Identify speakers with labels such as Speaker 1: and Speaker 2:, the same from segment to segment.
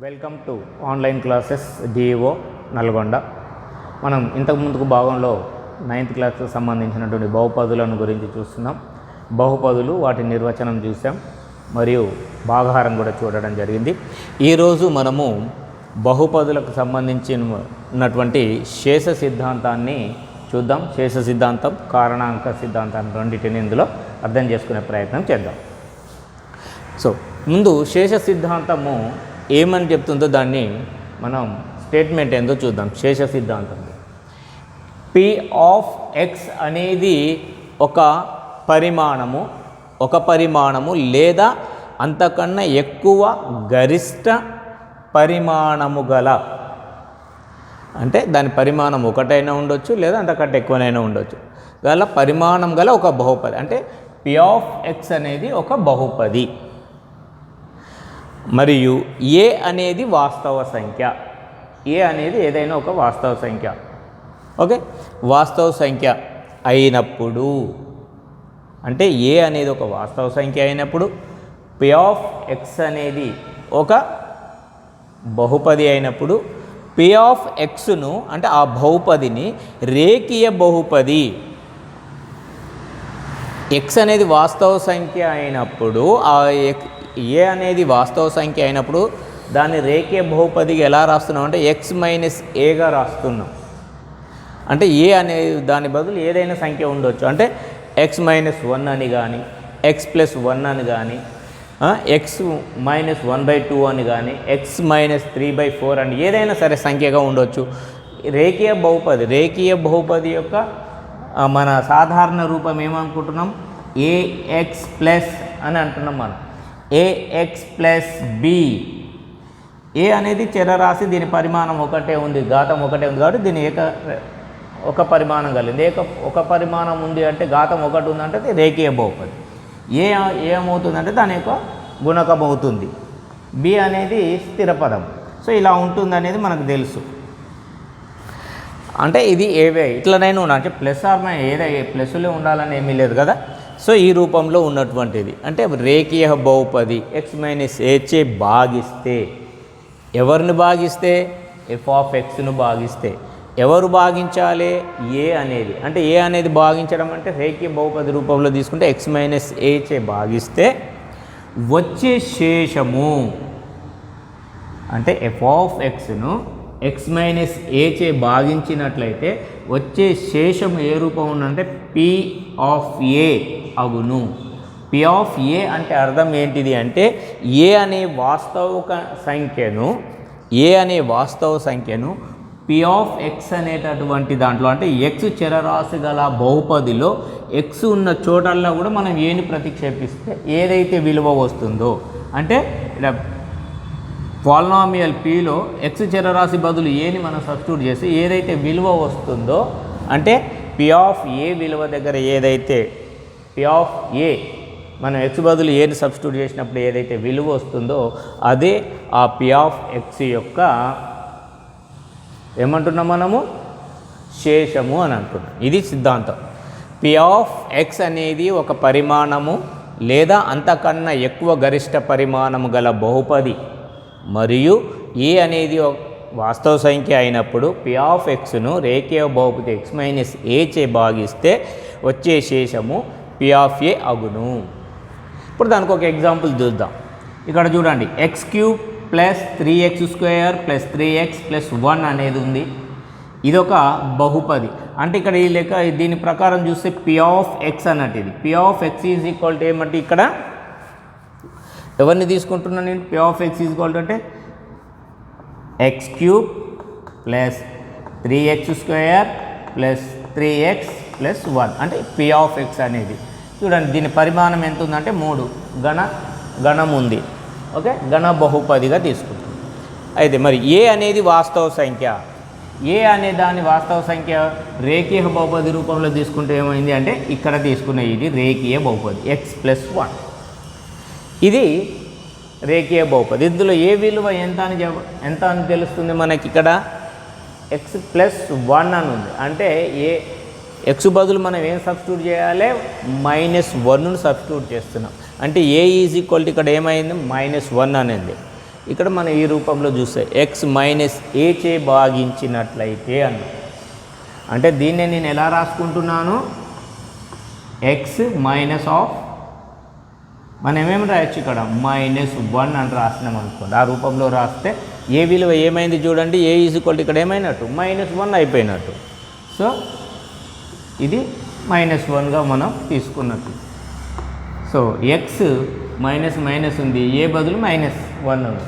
Speaker 1: Welcome to online classes DO Nalgonda. మనం ఇంతకు ముందుకు భాగంలో 9th క్లాస్కి సంబంధించినటువంటి బహుపదులను గురించి చూస్తున్నాం. బహుపదులు వాటి నిర్వచనం చూసాం మరియు భాగహారం కూడా చూడడం జరిగింది. ఈరోజు మనము బహుపదులకు సంబంధించినటువంటి శేష సిద్ధాంతాన్ని చూద్దాం. శేష సిద్ధాంతం, కారణాంక సిద్ధాంతాన్ని రెండింటిని ఇందులో అర్థం చేసుకునే ప్రయత్నం చేద్దాం. సో ముందు శేష సిద్ధాంతము ఏమని చెప్తుందో దాన్ని మనం స్టేట్మెంట్ ఏందో చూద్దాం. శేష సిద్ధాంతం పి ఆఫ్ ఎక్స్ అనేది ఒక పరిమాణము లేదా అంతకన్నా ఎక్కువ గరిష్ట పరిమాణము గల, అంటే దాని పరిమాణం ఒకటైనా ఉండొచ్చు లేదా అంతకంటే ఎక్కువనైనా ఉండొచ్చు, గల పరిమాణం గల ఒక బహుపది. అంటే పి ఆఫ్ ఎక్స్ అనేది ఒక బహుపది మరియు ఏ అనేది వాస్తవ సంఖ్య. ఏ అనేది ఏదైనా ఒక వాస్తవ సంఖ్య. ఓకే, వాస్తవ సంఖ్య అయినప్పుడు, అంటే ఏ అనేది ఒక వాస్తవ సంఖ్య అయినప్పుడు పి ఆఫ్ ఎక్స్ అనేది ఒక బహుపది అయినప్పుడు పి ఆఫ్ ఎక్స్ను, అంటే ఆ బహుపదిని రేఖీయ బహుపది. ఎక్స్ అనేది వాస్తవ సంఖ్య అయినప్పుడు, ఆ ఏ అనేది వాస్తవ సంఖ్య అయినప్పుడు దాన్ని రేఖీయ బహుపదిగా ఎలా రాస్తున్నాం అంటే ఎక్స్ మైనస్ ఏగా రాస్తున్నాం. అంటే ఏ అనేది దాని బదులు ఏదైనా సంఖ్య ఉండొచ్చు. అంటే ఎక్స్ మైనస్ 1 అని కానీ, ఎక్స్ ప్లస్ 1 అని కానీ, ఎక్స్ మైనస్ 1/2 అని కానీ, ఎక్స్ మైనస్ 3/4 అని ఏదైనా సరే సంఖ్యగా ఉండొచ్చు. రేఖీయ బహుపది యొక్క మన సాధారణ రూపం ఏమనుకుంటున్నాం, ఏఎక్స్ ప్లస్ అని అంటున్నాం మనం. A x plus B. ఏ అనేది చరరాశి, దీని పరిమాణం ఒకటే ఉంది, ఘాతం ఒకటే ఉంది కాబట్టి దీని ఒక పరిమాణం కలిగింది. ఒక పరిమాణం ఉంది అంటే ఘాతం ఒకటి ఉందంటే అది రేఖీయ బహుపది. ఏమవుతుందంటే దాని యొక్క గుణకం అవుతుంది. బి అనేది స్థిర పదం. సో ఇలా ఉంటుంది అనేది మనకు తెలుసు. అంటే ఇది ఏవే ఇట్లనైనా ఉన్నా, అంటే ప్లస్ ఆర్ మైనస్ ఏదైనా ప్లస్లో ఉండాలని ఏమీ లేదు కదా. సో ఈ రూపంలో ఉన్నటువంటిది అంటే రేఖీయ బహుపది. ఎక్స్ మైనస్ ఏచే భాగిస్తే, ఎవరిని భాగిస్తే ఎఫ్ ఆఫ్ ఎక్స్ను భాగిస్తే, ఎవరు భాగించాలి, ఏ అనేది. అంటే ఏ అనేది భాగించడం అంటే రేఖీయ బహుపది రూపంలో తీసుకుంటే ఎక్స్ మైనస్ ఏచే భాగిస్తే వచ్చే శేషము, అంటే ఎఫ్ ఆఫ్ ఎక్స్ను ఎక్స్ మైనస్ ఏచే భాగించినట్లయితే వచ్చే శేషము ఏ రూపం ఉందంటే పి ఆఫ్ ఏ అగును. పి ఆఫ్ ఏ అంటే అర్థం ఏంటిది అంటే ఏ అనే వాస్తవ సంఖ్యను పి ఆఫ్ ఎక్స్ అనేటటువంటి దాంట్లో, అంటే ఎక్స్ చరరాశి గల బహుపదిలో ఎక్స్ ఉన్న చోటల్లో కూడా మనం ఏని ప్రతిక్షేపిస్తే ఏదైతే విలువ వస్తుందో, అంటే ఇలా పాలినామియల్ పిలో ఎక్స్ చరరాశి బదులు ఏని మనం సబ్స్టిట్యూట్ చేసి ఏదైతే విలువ వస్తుందో, అంటే పి ఆఫ్ ఏ విలువ దగ్గర ఏదైతే పి ఆఫ్ ఏ మనం ఎక్స్ బదులు ఏని సబ్స్టిట్యూట్ చేసినప్పుడు ఏదైతే విలువ వస్తుందో అదే ఆ పి ఆఫ్ ఎక్స్ యొక్క ఏమంటున్నాం మనము, శేషము అని అంటున్నాం. ఇది సిద్ధాంతం. పి ఆఫ్ ఎక్స్ అనేది ఒక పరిమాణము లేదా అంతకన్నా ఎక్కువ గరిష్ట పరిమాణము గల బహుపది మరియు ఏ అనేది వాస్తవ సంఖ్య అయినప్పుడు పి ఆఫ్ ఎక్స్ను రేఖీయ బహుపది ఎక్స్ మైనస్ ఏచే భాగిస్తే వచ్చే శేషము పి ఆఫ్ ఏ అగును. ఇప్పుడు దానికి ఒక ఎగ్జాంపుల్ చూద్దాం. ఇక్కడ చూడండి, X cube plus 3x² plus 3x plus 1 అనేది ఉంది. ఇదొక బహుపది. అంటే ఇక్కడ ఈ లెక్క దీని ప్రకారం చూస్తే పి ఆఫ్ ఎక్స్ అన్నట్టు ఇది. P of x is equal to ఏమంటే ఇక్కడ ఎవరిని తీసుకుంటున్నాను నేను, p of x is equal to అంటే x cube plus 3x² plus 3x plus 1 అంటే పి ఆఫ్ ఎక్స్ అనేది. చూడండి దీని పరిమాణం ఎంత ఉందంటే 3 గణం ఉంది. ఓకే, గణ బహుపదిగా తీసుకుంటాం. అయితే మరి ఏ అనేది వాస్తవ సంఖ్య. ఏ అనే దాని వాస్తవ సంఖ్య రేఖీయ బహుపది రూపంలో తీసుకుంటే ఏమైంది అంటే ఇక్కడ తీసుకునే ఇది రేఖీయ బహుపది ఎక్స్ ప్లస్ 1. ఇది రేఖీయ బహుపది. ఇందులో ఏ విలువ ఎంత అని తెలుస్తుంది మనకి. ఇక్కడ ఎక్స్ ప్లస్ 1 అని ఉంది. అంటే ఏ ఎక్స్ బదులు మనం ఏం సబ్స్టిట్యూట్ చేయాలి, -1ను సబ్స్టిట్యూట్ చేస్తున్నాం. అంటే ఏ ఈజ్ ఈక్వల్ టు ఇక్కడ ఏమైంది -1 అనేది. ఇక్కడ మనం ఈ రూపంలో చూస్తే ఎక్స్ మైనస్ ఏ చే భాగించినట్లయితే అన్న, అంటే దీన్ని నేను ఎలా రాసుకుంటున్నాను, ఎక్స్ మైనస్ ఆఫ్ మనం ఏమేమి రాయొచ్చు ఇక్కడ -1 అని రాసినాం అనుకోండి. ఆ రూపంలో రాస్తే ఏ విలువ ఏమైంది చూడండి, ఏ ఈజ్ఈక్వల్ ఇక్కడ ఏమైనట్టు -1 అయిపోయినట్టు. సో ఇది -1గా మనం తీసుకున్నట్టు. సో ఎక్స్ మైనస్ మైనస్ ఉంది, ఏ బదులు -1 ఉంది.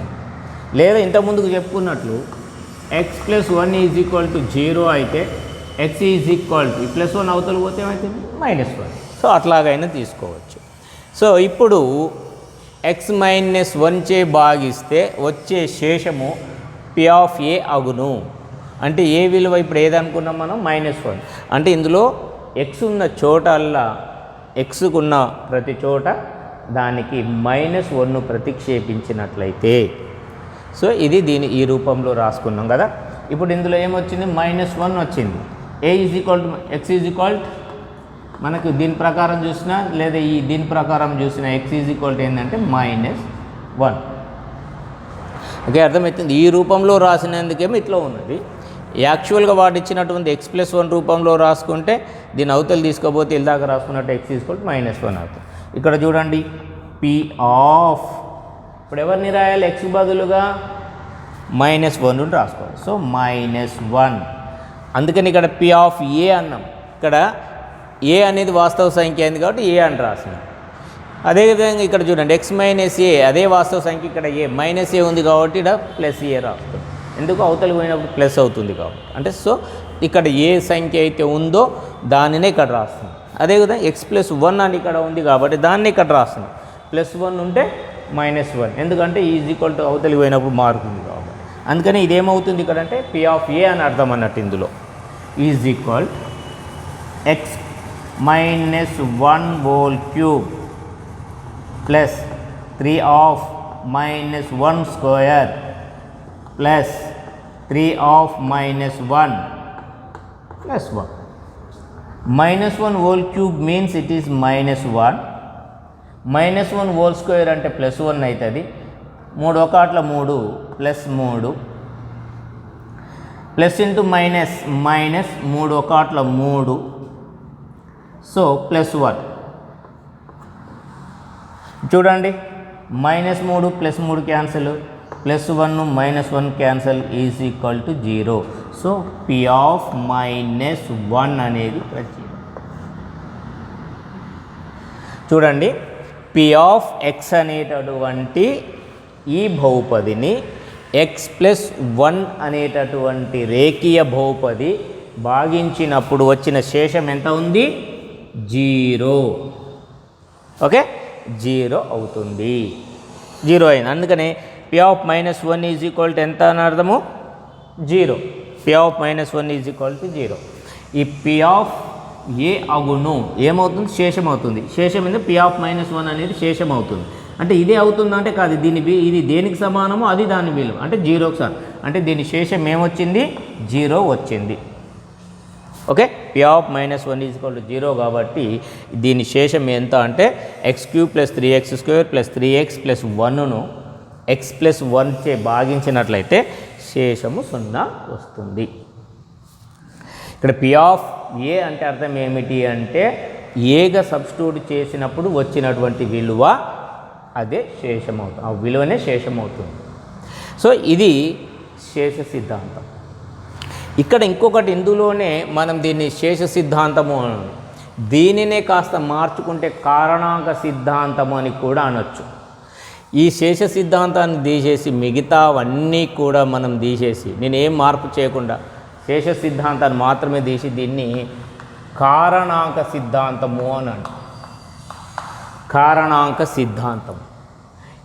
Speaker 1: లేదా ఇంతకుముందుకు చెప్పుకున్నట్లు x plus 1 is equal to 0 అయితే ఎక్స్ ఈజ్ ఈక్వల్ టు +1 అవతల పోతే ఏమవుతుంది -1. సో అట్లాగైనా తీసుకోవచ్చు. సో ఇప్పుడు x-1 చే భాగిస్తే వచ్చే శేషము P ఆఫ్ ఏ అగును. అంటే ఏ విలువ ఇప్పుడు ఏదనుకున్నాం మనం -1. అంటే ఇందులో ఎక్స్ ఉన్న చోటల్లా ఎక్స్కున్న ప్రతి చోట దానికి -1ను ప్రతిక్షేపించినట్లయితే, సో ఇది ఈ రూపంలో రాసుకున్నాం కదా. ఇప్పుడు ఇందులో ఏమొచ్చింది, -1 వచ్చింది. A is equal to x is equal మనకు దీని ప్రకారం చూసినా లేదా దీని ప్రకారం చూసినా ఎక్స్ ఈజ్ ఈక్వల్ టు ఏంటంటే -1. ఓకే, అర్థమవుతుంది. ఈ రూపంలో రాసినందుకేమో ఇట్లా ఉన్నది. యాక్చువల్గా వాడు ఇచ్చినటువంటి x+1 రూపంలో రాసుకుంటే దీని అవతలు తీసుకోపోతే ఇలాగా రాసుకున్నట్టు ఎక్స్ ఈజ్ ఈక్వల్ టు -1 అవుతుంది. ఇక్కడ చూడండి P ఆఫ్, ఇప్పుడు ఎవరిని రాయాలి, ఎక్స్ బదులుగా -1 రాసుకోవాలి. సో -1, అందుకని ఇక్కడ P ఆఫ్ ఏ అన్నాం. ఇక్కడ ఏ అనేది వాస్తవ సంఖ్య అయింది కాబట్టి ఏ అని రాసినాం. అదేవిధంగా ఇక్కడ చూడండి x-a అదే వాస్తవ సంఖ్య, ఇక్కడ -a ఉంది కాబట్టి ఇక్కడ +a రాస్తాం. ఎందుకు అవతలి పోయినప్పుడు ప్లస్ అవుతుంది కాబట్టి. అంటే సో ఇక్కడ ఏ సంఖ్య అయితే ఉందో దానినే ఇక్కడ రాస్తున్నాం. అదేవిధంగా x+1 అని ఇక్కడ ఉంది కాబట్టి దాన్ని ఇక్కడ రాస్తున్నాం. +1 ఉంటే -1, ఎందుకంటే ఈజ్ ఈక్వల్ టు అవతలి పోయినప్పుడు మారుతుంది కాబట్టి. అందుకని ఇదేమవుతుంది ఇక్కడ అంటే P ఆఫ్ ఏ అని అర్థం అన్నట్టు. ఇందులో is equal x-1 whole cube plus 3 of -1 square plus 3 of -1 plus 1. -1 whole cube means it is -1. -1 whole square అంటే +1 అవుతుంది. 3 1 3 +3 plus into minus minus 3 1 3. So +1 చూడండి, -3 +3 cancel, +1 -1 cancel is equal to 0. So P of -1 అనేది ప్రత్యేకం. చూడండి, P of x అనేటటువంటి ఈ బహుపదిని x+1 అనేటటువంటి రేఖీయ బహుపది భాగించినప్పుడు వచ్చిన శేషం ఎంత ఉంది, 0. ఓకే, 0 అవుతుంది. 0 అయింది. అందుకనే P of -1 is equal to ఎంత అని అర్థము, 0. P of -1 is equal to 0. ఈ P ఆఫ్ ఏ అగును ఏమవుతుంది, శేషం అవుతుంది. శేషం మీద P ఆఫ్ -1 అనేది శేషం అవుతుంది. అంటే ఇదే అవుతుందా అంటే కాదు, ఇది దేనికి సమానమో అది దాని విలువ, అంటే 0కి సమానం. అంటే దీని శేషం ఏమొచ్చింది, 0 వచ్చింది. Okay, P of -1 is equal to 0 కాబట్టి దీని శేషం ఎంత అంటే x³ + 3x² + 3x + 1ను x+1 చే భాగించినట్లయితే శేషము 0 వస్తుంది. ఇక్కడ P ఆఫ్ ఏ అంటే అర్థం ఏమిటి అంటే ఏగా సబ్స్టిట్యూట్ చేసినప్పుడు వచ్చినటువంటి విలువ అదే శేషం అవుతుంది, ఆ విలువనే శేషం అవుతుంది. సో ఇది శేష సిద్ధాంతం. ఇక్కడ ఇంకొకటి, ఇందులోనే మనం దీన్ని శేష సిద్ధాంతము, దీనినే కాస్త మార్చుకుంటే కారణాంక సిద్ధాంతము అని కూడా అనొచ్చు. ఈ శేష సిద్ధాంతాన్ని తీసేసి మిగతావన్నీ కూడా మనం తీసేసి, నేనేం మార్పు చేయకుండా శేష సిద్ధాంతాన్ని మాత్రమే తీసి దీన్ని కారణాంక సిద్ధాంతము అని అంటారు. కారణాంక సిద్ధాంతం.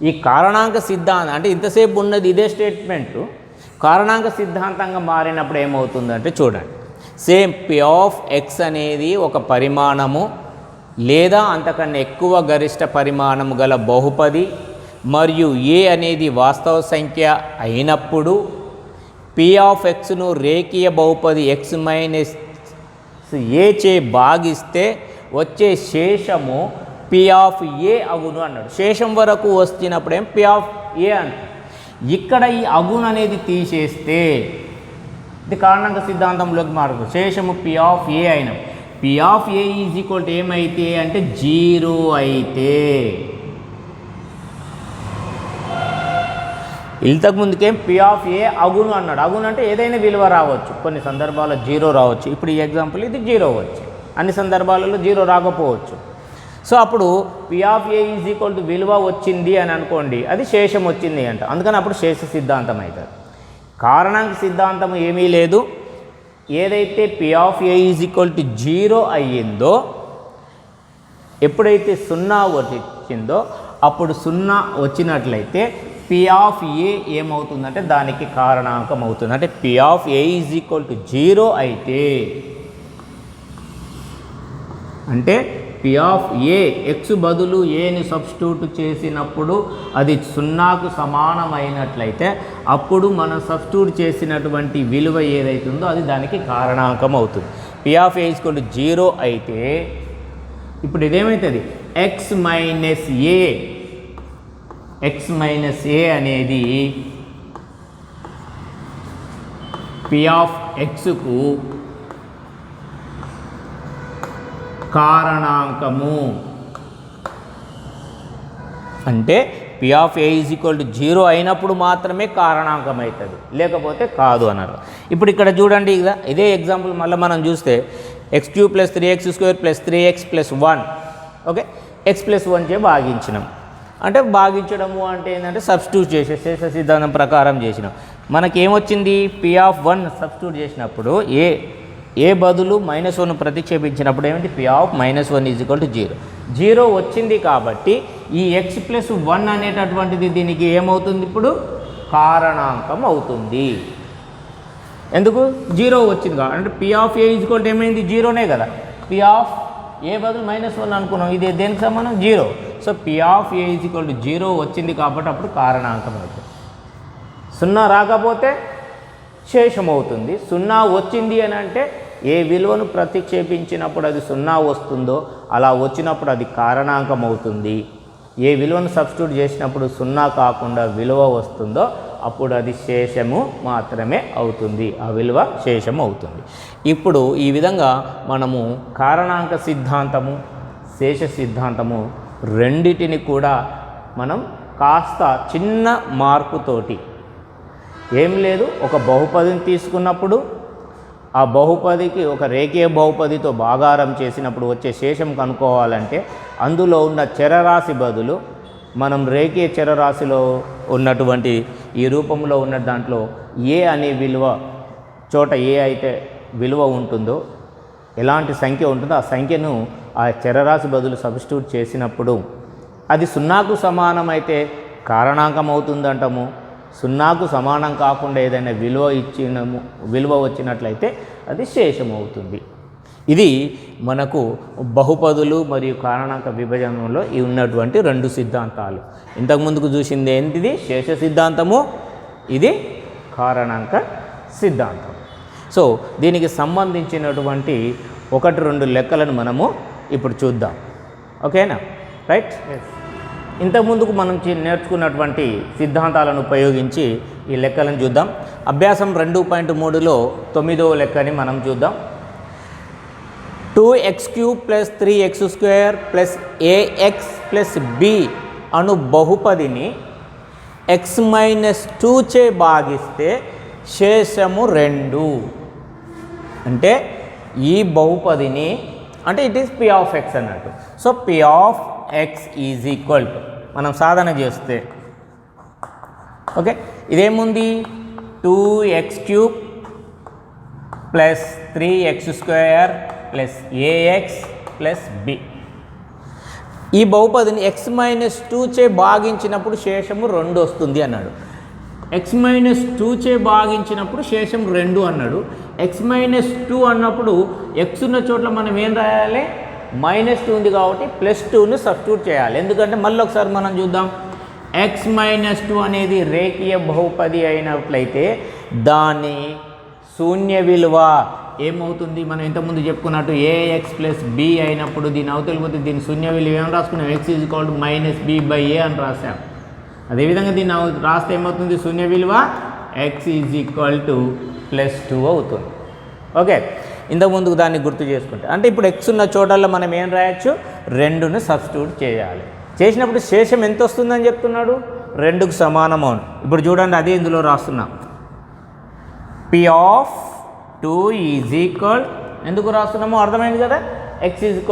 Speaker 1: ఈ కారణాంక సిద్ధాంతం అంటే ఇంతసేపు ఉన్నది ఇదే స్టేట్మెంటు, కారణాంక సిద్ధాంతంగా మారినప్పుడు ఏమవుతుందంటే చూడండి, సేమ్ P ఆఫ్ x అనేది ఒక పరిమాణము లేదా అంతకన్నా ఎక్కువ గరిష్ట పరిమాణము గల బహుపది మరియు a అనేది వాస్తవ సంఖ్య అయినప్పుడు P ఆఫ్ xను రేఖీయ బహుపది x-a చే భాగిస్తే వచ్చే శేషము P ఆఫ్ a అగును అన్నాడు. శేషం వరకు వచ్చినప్పుడేం P ఆఫ్ a అంటాడు. ఇక్కడ ఈ అగును అనేది తీసేస్తే ఇది కారణాంక సిద్ధాంతంలోకి మారుతుంది. శేషము పి ఆఫ్ ఏ అయిన P of A is equal to ఏమైతే అంటే 0 అయితే, ఇంతకు ముందుకేం పి ఆఫ్ ఏ అగును అన్నాడు. అగును అంటే ఏదైనా విలువ రావచ్చు, కొన్ని సందర్భాల్లో 0 రావచ్చు. ఇప్పుడు ఈ ఎగ్జాంపుల్ ఇది 0 వచ్చి, అన్ని సందర్భాలలో 0 రాకపోవచ్చు. సో అప్పుడు P of A is equal to విలువ వచ్చింది అని అనుకోండి, అది శేషం వచ్చింది అంట. అందుకని అప్పుడు శేష సిద్ధాంతం అవుతుంది. కారణాంక సిద్ధాంతం ఏమీ లేదు. ఏదైతే P of A is equal to 0 అయ్యిందో, ఎప్పుడైతే 0 వచ్చిందో అప్పుడు 0 వచ్చినట్లయితే పి ఆఫ్ ఏ ఏమవుతుందంటే దానికి కారణాంకం అవుతుంది. అంటే P of A is equal to 0 అయితే, అంటే పి ఆఫ్ ఏ ఎక్స్ బదులు ఏని సబ్స్టిట్యూట్ చేసినప్పుడు అది 0కు సమానమైనట్లయితే అప్పుడు మనం సబ్స్టిట్యూట్ చేసినటువంటి విలువ ఏదైతుందో అది దానికి కారణాంకం అవుతుంది. P of A equal to 0 అయితే ఇప్పుడు ఇదేమవుతుంది, ఎక్స్ మైనస్ ఏ అనేది పి ఆఫ్ ఎక్స్కు కారణాంకము. అంటే P of A is equal to 0 అయినప్పుడు మాత్రమే కారణాంకం అవుతుంది, లేకపోతే కాదు అన్నారు. ఇప్పుడు ఇక్కడ చూడండి, ఇదే ఎగ్జాంపుల్ మళ్ళీ మనం చూస్తే x³ + 3x² + 3x + 1, okay, x + 1 చే భాగించినాం. అంటే భాగించడము అంటే ఏంటంటే సబ్స్టిట్యూట్ చేసే శేష సిద్ధాంతం ప్రకారం చేసినాం. మనకేమొచ్చింది, పి ఆఫ్ 1 సబ్స్టిట్యూట్ చేసినప్పుడు ఏ బదులు -1 ప్రతిక్షేపించినప్పుడు ఏమిటి, P of -1 is equal to 0 వచ్చింది. కాబట్టి ఈ x + 1 అనేటటువంటిది దీనికి ఏమవుతుంది, ఇప్పుడు కారణాంకం అవుతుంది. ఎందుకు, 0 వచ్చింది కాబట్టి. అంటే P of A is equal to ఏమైంది, 0నే కదా. పి ఆఫ్ ఏ బదులు -1 అనుకున్నాం, ఇది దేనికి సమానం, 0. So p of A is equal to 0 వచ్చింది కాబట్టి అప్పుడు కారణాంకం అవుతుంది. 0 రాకపోతే శేషం అవుతుంది. 0 వచ్చింది అని అంటే ఏ విలువను ప్రతిక్షేపించినప్పుడు అది 0 వస్తుందో అలా వచ్చినప్పుడు అది కారణాంకం అవుతుంది. ఏ విలువను సబ్స్టిట్యూట్ చేసినప్పుడు 0 కాకుండా విలువ వస్తుందో అప్పుడు అది శేషము మాత్రమే అవుతుంది, ఆ విలువ శేషము అవుతుంది. ఇప్పుడు ఈ విధంగా మనము కారణాంక సిద్ధాంతము, శేష సిద్ధాంతము రెండిటిని కూడా మనం కాస్త చిన్న మార్పుతోటి, ఏం లేదు, ఒక బహుపదిని తీసుకున్నప్పుడు ఆ బహుపదికి ఒక రేఖీయ బహుపదితో భాగారం చేసినప్పుడు వచ్చే శేషం కనుక్కోవాలంటే అందులో ఉన్న చరరాశి బదులు మనం రేఖీయ చరరాశిలో ఉన్నటువంటి ఈ రూపంలో ఉన్న దాంట్లో ఏ అనే విలువ చోట ఏ అయితే విలువ ఉంటుందో, ఎలాంటి సంఖ్య ఉంటుందో ఆ సంఖ్యను ఆ చరరాశి బదులు సబ్స్టిట్యూట్ చేసినప్పుడు అది 0కు సమానమైతే కారణాంకం అవుతుందంటాము. 0కు సమానం కాకుండా ఏదైనా విలువ వచ్చినట్లయితే అది శేషం అవుతుంది. ఇది మనకు బహుపదులు మరియు కారణాంక విభజనలో ఉన్నటువంటి 2 సిద్ధాంతాలు. ఇంతకుముందుకు చూసింది ఏంటిది, శేష సిద్ధాంతము, ఇది కారణాంక సిద్ధాంతం. సో దీనికి సంబంధించినటువంటి 1-2 లెక్కలను మనము ఇప్పుడు చూద్దాం. ఓకేనా, రైట్. ఇంతకుముందుకు మనం నేర్చుకున్నటువంటి సిద్ధాంతాలను ఉపయోగించి ఈ లెక్కలను చూద్దాం. అభ్యాసం 2.3లో 9వ లెక్కని మనం చూద్దాం. 2x³ + 3x² + ax + b అను బహుపదిని x - 2 చే భాగిస్తే శేషము 2. అంటే ఈ బహుపదిని, అంటే it is p of x అన్నట్టు. So p of x is equal to, మనం సాధన చేస్తే okay, ఇదేముంది, 2x³ + 3x² + ax + b. ఈ బహుపదిని x - 2 చే భాగించినప్పుడు శేషము 2 వస్తుంది అన్నాడు. x - 2 చే భాగించినప్పుడు శేషం 2 అన్నాడు. x - 2 అన్నప్పుడు x ఉన్న చోట్ల మనం ఏం రాయాలి, -2 ఉంది కాబట్టి +2ని సబ్స్టిట్యూట్ చేయాలి. ఎందుకంటే మళ్ళీ ఒకసారి మనం చూద్దాం, x - 2 అనేది రేఖీయ బహుపది అయినట్లయితే దాని శూన్య విలువ ఏమవుతుంది, మనం ఇంతకుముందు చెప్పుకున్నట్టు ax + b అయినప్పుడు దీని అవతలిపోతే దీని శూన్య విలువ ఏం రాసుకున్నాం, x = -b/a అని రాసాం. అదేవిధంగా దీన్ని రాస్తే ఏమవుతుంది, శూన్య విలువ x = +2 అవుతుంది. ఓకే, ఇంతకుముందుకు దాన్ని గుర్తు చేసుకుంటే అంటే ఇప్పుడు x ఉన్న చోటల్లో మనం ఏం రాయొచ్చు, 2ను సబ్స్టిట్యూట్ చేయాలి. చేసినప్పుడు శేషం ఎంత వస్తుందని చెప్తున్నాడు, 2కు సమానం అవును. ఇప్పుడు చూడండి అదే ఇందులో రాస్తున్నాం. P(2) ఎందుకు రాస్తున్నామో అర్థమైంది కదా, x =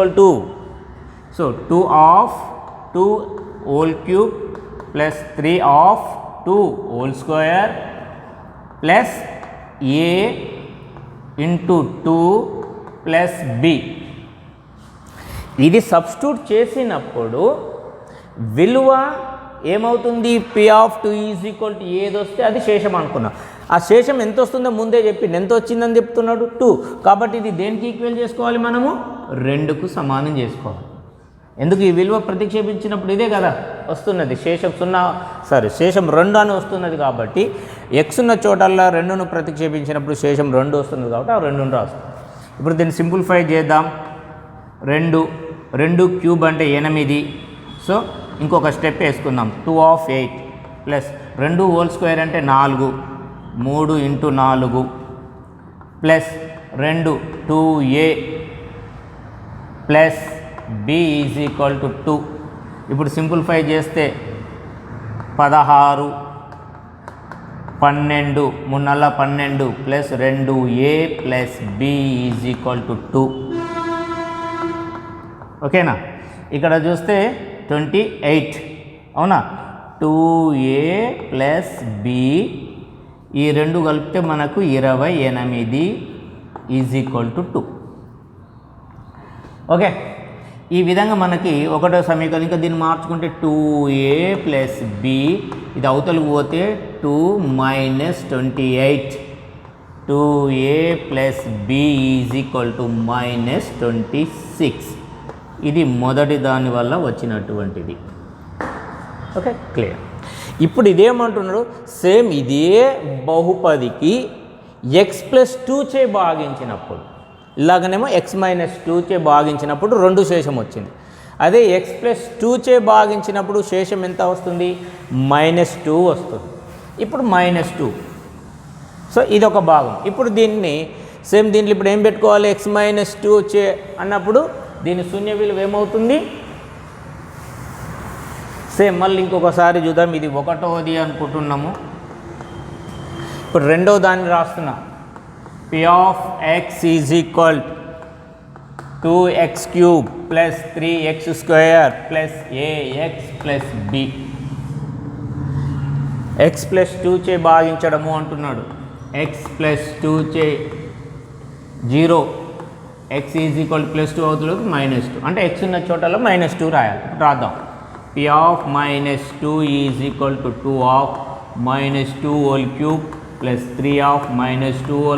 Speaker 1: సో 2(2) (3) + 3(2) + a × 2 + b. ఇది సబ్స్టిట్యూట్ చేసినప్పుడు విలువ ఏమవుతుంది, P(2) ఏది వస్తే అది శేషం అనుకున్నాం. ఆ శేషం ఎంత వస్తుందో ముందే చెప్పి ఎంత వచ్చిందని చెప్తున్నాడు, 2. కాబట్టి ఇది దేనికి ఈక్వల్ చేసుకోవాలి, మనము 2కు సమానం చేసుకోవాలి. ఎందుకు, ఈ విలువ ప్రతిక్షేపించినప్పుడు ఇదే కదా వస్తున్నది, శేషం 2 అని వస్తున్నది. కాబట్టి x ఉన్న చోటల్లో 2ను ప్రతిక్షేపించినప్పుడు శేషం 2 వస్తున్నది కాబట్టి ఆ 2ను రాస్తాం. ఇప్పుడు దీన్ని సింప్లిఫై చేద్దాం. 2³ అంటే 8. సో ఇంకొక స్టెప్ వేసుకుందాం. 2(8) + 2² అంటే 4, 3 × 4 + 2 2a + b = 2. ఇప్పుడు సింప్లిఫై చేస్తే 16, 12 3 12 + 2a + b = 2. ఓకేనా, ఇక్కడ చూస్తే 28 అవునా, 2a + b ఈ 2 కలిపితే మనకు 28 = 2. ఓకే, ఈ విధంగా మనకి ఒకటో సమీకరణం. ఇంకా దీన్ని మార్చుకుంటే 2a + b ఇది అవతలకు పోతే 2 - 28 2a + b = -26. ఇది మొదటి దాని వల్ల వచ్చినటువంటిది. Okay, clear. ఇప్పుడు ఇదేమంటున్నాడు, సేమ్ ఇదే బహుపదికి x + 2 చే భాగించినప్పుడు, ఇలాగనేమో x - 2 చే భాగించినప్పుడు 2 శేషం వచ్చింది. అదే x + 2 చే భాగించినప్పుడు శేషం ఎంత వస్తుంది, -2 వస్తుంది. ఇప్పుడు -2. సో ఇది ఒక భాగం. ఇప్పుడు దీన్ని సేమ్ దీంట్లో ఇప్పుడు ఏం పెట్టుకోవాలి, x - 2 చే అన్నప్పుడు దీని శూన్య విలువ ఏమవుతుంది, సేమ్ మళ్ళీ ఇంకొకసారి చూద్దాం. ఇది 1వది అనుకుంటున్నాము. ఇప్పుడు 2వ దాన్ని రాస్తున్నా. P(x) = 2x³ + 3x² + ax + b. x + 2 చే భాగించడము అంటున్నాడు. x + 2 చే 0, x = +2 అవుతుంది, -2 అంటే x ఉన్న చోటలో -2 రాయాలి. రాద్దాం. P(-2) = 2 (-2) + 3(-2)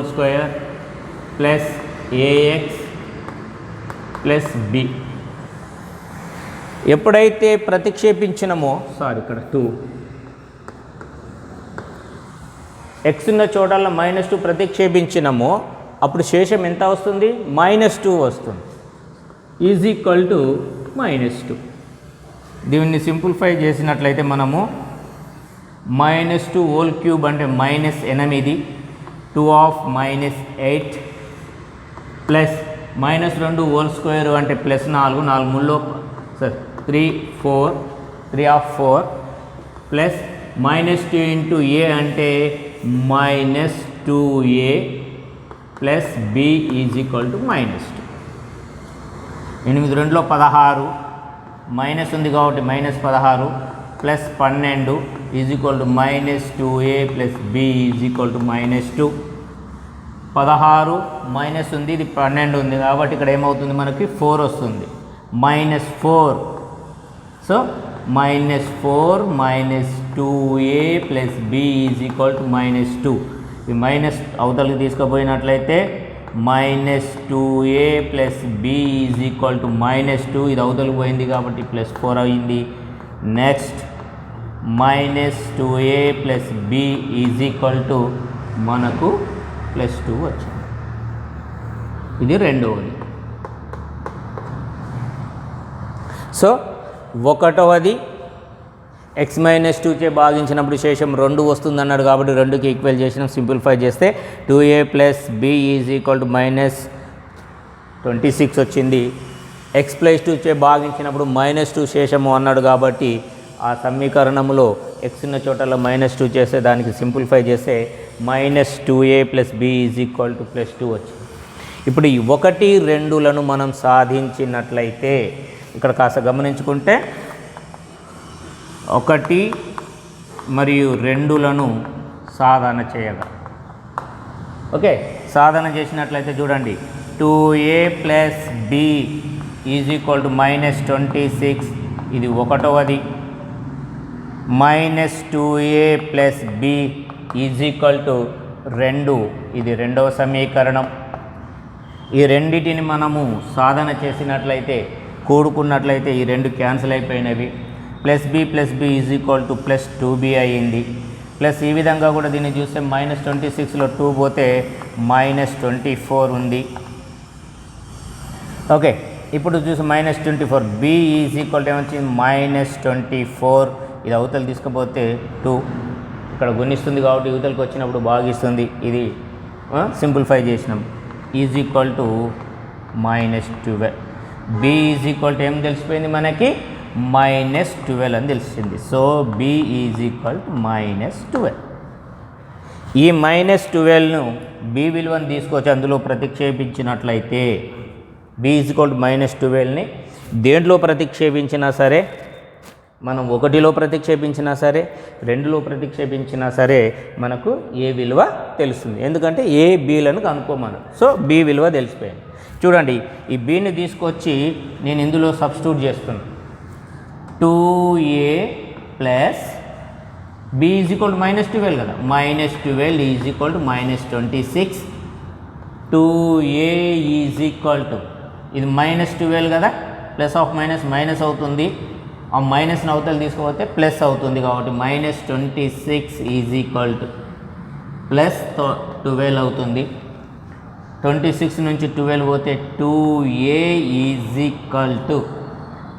Speaker 1: + ax + b. ఎప్పుడైతే ప్రతిక్షేపించినమో ఇక్కడ 2 x ఉన్న చోటల్లో -2 ప్రతిక్షేపించినమో అప్పుడు శేషం ఎంత వస్తుంది, -2 వస్తుంది, -2. దీన్ని సింప్లిఫై చేసినట్లయితే మనము -2³ అంటే -8 2(-8) + -2² అంటే +4 4 3లో 3 4 3(4) + -2 × a అంటే -2a + b = -2. 8 2లో 16 మైనస్ ఉంది కాబట్టి -16 + 12 -2a + b = -2. 16 మైనస్ ఉంది, ఇది 12 ఉంది కాబట్టి ఇక్కడ ఏమవుతుంది, మనకి 4 వస్తుంది, -4. So -4 -2a + b = -2. ఈ మైనస్ అవతలకి తీసుకుపోయినట్లయితే -2a + b = -2. ఇది అవతలకి పోయింది కాబట్టి +4 అయింది. నెక్స్ట్ -2a + b = మనకు +2 వచ్చింది. ఇది రెండవది. సో 1వది ఎక్స్ మైనస్ 2 చే భాగించినప్పుడు శేషం 2 వస్తుంది అన్నాడు కాబట్టి 2కి ఈక్వల్ చేసినాం. సింప్లిఫై చేస్తే 2a plus b is equal to minus 26 వచ్చింది. ఎక్స్ ప్లస్ 2 చే భాగించినప్పుడు -2 శేషము అన్నాడు కాబట్టి ఆ సమీకరణంలో ఎక్స్ ఉన్న చోటలో -2 చేస్తే దానికి సింప్లిఫై చేస్తే -2a plus b is equal to +2 వచ్చింది. ఇప్పుడు ఈ 1, 2లను మనం సాధించినట్లయితే ఇక్కడ కాస్త గమనించుకుంటే 1 మరియు 2లను సాధన చేయగా, ఓకే, సాధన చేసినట్లయితే చూడండి 2a plus b is equal to -26, ఇది 1వది, -2a plus b is equal to 2, ఇది 2వ సమీకరణం. ఈ రెండిటిని మనము సాధన చేసినట్లయితే, కూడుకున్నట్లయితే ఈ 2 క్యాన్సిల్ అయిపోయినవి. Plus b is equal to +2b అయ్యింది. ప్లస్ ఈ విధంగా కూడా దీన్ని చూస్తే -26లో 2 పోతే -24 ఉంది. ఓకే, ఇప్పుడు చూసి -24 b ఈజ్ ఈక్వల్ టు ఏమొచ్చింది -24, ఇది అవతల తీసుకపోతే 2 ఇక్కడ గుణిస్తుంది కాబట్టి యువతలకు వచ్చినప్పుడు భాగిస్తుంది. ఇది సింప్లిఫై చేసినాం. Is equal to -12, b is equal to ఏం తెలిసిపోయింది మనకి -12 అని తెలిసింది. So b is equal to -12. ఈ -12ను b విలువను తీసుకొచ్చి అందులో ప్రతిక్షేపించినట్లయితే b ఈజ్ ఈక్వల్ టు -12ని దేంట్లో ప్రతిక్షేపించినా సరే, మనం 1లో ప్రతిక్షేపించినా సరే, 2లో ప్రతిక్షేపించినా సరే మనకు ఏ విలువ తెలుస్తుంది. ఎందుకంటే ఏ బీలను కనుక్కోమను. సో b విలువ తెలిసిపోయింది. చూడండి, ఈ bని తీసుకొచ్చి నేను ఇందులో సబ్స్టిట్యూట్ చేస్తున్నాను. 2a plus b is equal to -12 కదా, -12 is equal to -26, 2a is equal to ఇది -12 కదా, ప్లస్ ఆఫ్ మైనస్ అవుతుంది. ఆ మైనస్ని అవతల తీసుకుపోతే ప్లస్ అవుతుంది కాబట్టి -26 ఈజ్ ఈక్వల్ టు +12 అవుతుంది. 26 నుంచి 12 పోతే 2a ఈజ్ ఈక్వల్ టు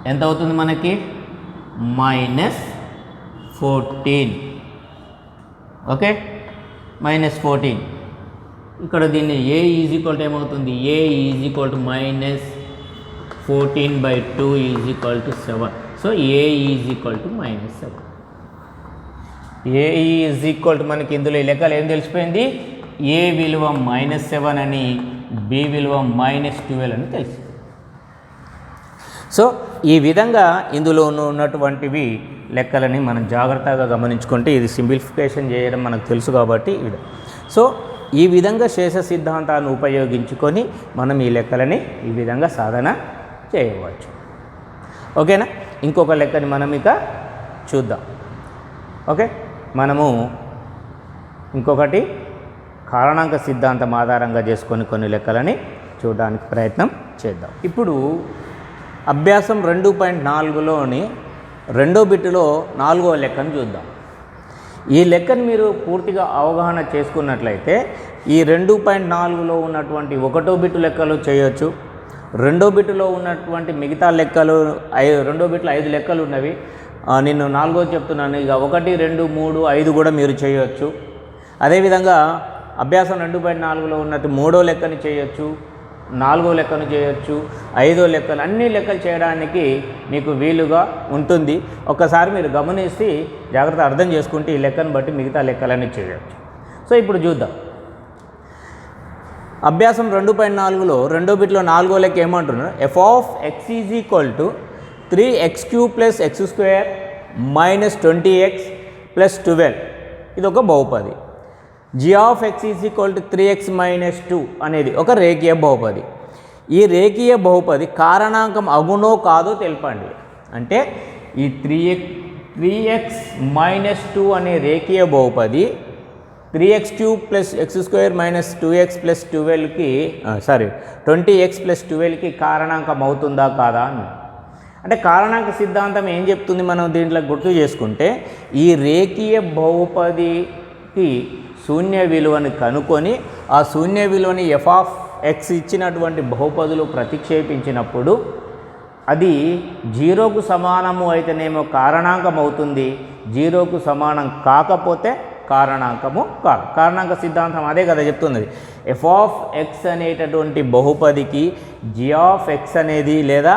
Speaker 1: ఎంత అవుతుంది మనకి -14. ఓకే, -14. ఇక్కడ దీన్ని a ఈజ్ ఈక్వల్ టు ఏమవుతుంది, a is equal to -14/2 is equal to 7. So a is equal to -7. a is equal to మనకి ఇందులో ఈ లెక్కలు ఏం తెలిసిపోయింది, a విలువ -7 అని, b విలువ -12 అని తెలిసింది. సో ఈ విధంగా ఇందులో ఉన్నటువంటివి లెక్కలని మనం జాగ్రత్తగా గమనించుకుంటే ఇది సింప్లిఫికేషన్ చేయడం మనకు తెలుసు కాబట్టి ఇది. సో ఈ విధంగా శేష సిద్ధాంతాన్ని ఉపయోగించుకొని మనం ఈ లెక్కలని ఈ విధంగా సాధన చేయవచ్చు. ఓకేనా, ఇంకొక లెక్కని మనం ఇక చూద్దాం. ఓకే, మనము ఇంకొకటి కారణాంక సిద్ధాంతం ఆధారంగా చేసుకొని కొన్ని లెక్కలని చూడడానికి ప్రయత్నం చేద్దాం. ఇప్పుడు అభ్యాసం 2.4లోని 2వ బిట్టులో 4వ లెక్కను చూద్దాం. ఈ లెక్కను మీరు పూర్తిగా అవగాహన చేసుకున్నట్లయితే ఈ 2.4లో ఉన్నటువంటి 1వ బిట్టు లెక్కలు చేయొచ్చు. 2వ బిట్టులో ఉన్నటువంటి మిగతా లెక్కలు 2వ బిట్లో 5 లెక్కలు ఉన్నవి. నేను 4వది చెప్తున్నాను. ఇక 1, 2, 3, 5 కూడా మీరు చేయొచ్చు. అదేవిధంగా అభ్యాసం 2.4లో ఉన్నట్టు 3వ లెక్కని చేయొచ్చు, 4వ లెక్కను చేయొచ్చు, 5వ లెక్కలు, అన్ని లెక్కలు చేయడానికి మీకు వీలుగా ఉంటుంది. ఒక్కసారి మీరు గమనిస్తే జాగ్రత్త అర్థం చేసుకుంటే ఈ లెక్కను బట్టి మిగతా లెక్కలన్నీ చేయొచ్చు. సో ఇప్పుడు చూద్దాం. అభ్యాసం 2.4లో 2వ బిట్లో 4వ లెక్క ఏమంటున్నారు, f(x) is equal to 3x³ + x² - 20x + 12, ఇది ఒక బహుపది. g(x) is equal to 3x - 2 అనేది ఒక రేఖీయ బహుపది. ఈ రేఖీయ బహుపది కారణాంకం అగునో కాదో తెలపండి. అంటే ఈ 3x - 2 అనే రేఖీయ బహుపది 3x³ + x² - 2x + 12కి 20x + 12కి కారణాంకం అవుతుందా కాదా అని. అంటే కారణాంక సిద్ధాంతం ఏం చెప్తుంది, మనం దీంట్లో గుర్తు చేసుకుంటే ఈ రేఖీయ బహుపదికి శూన్య విలువను కనుక్కొని ఆ శూన్య విలువని f(x) ఇచ్చినటువంటి బహుపదులు ప్రతిక్షేపించినప్పుడు అది జీరోకు సమానము అయితేనేమో కారణాంకం అవుతుంది, జీరోకు సమానం కాకపోతే కారణాంకము కాదు. కారణాంక సిద్ధాంతం అదే కదా చెప్తున్నది. ఎఫ్ ఆఫ్ ఎక్స్ అనేటటువంటి బహుపదికి జి ఆఫ్ ఎక్స్ అనేది లేదా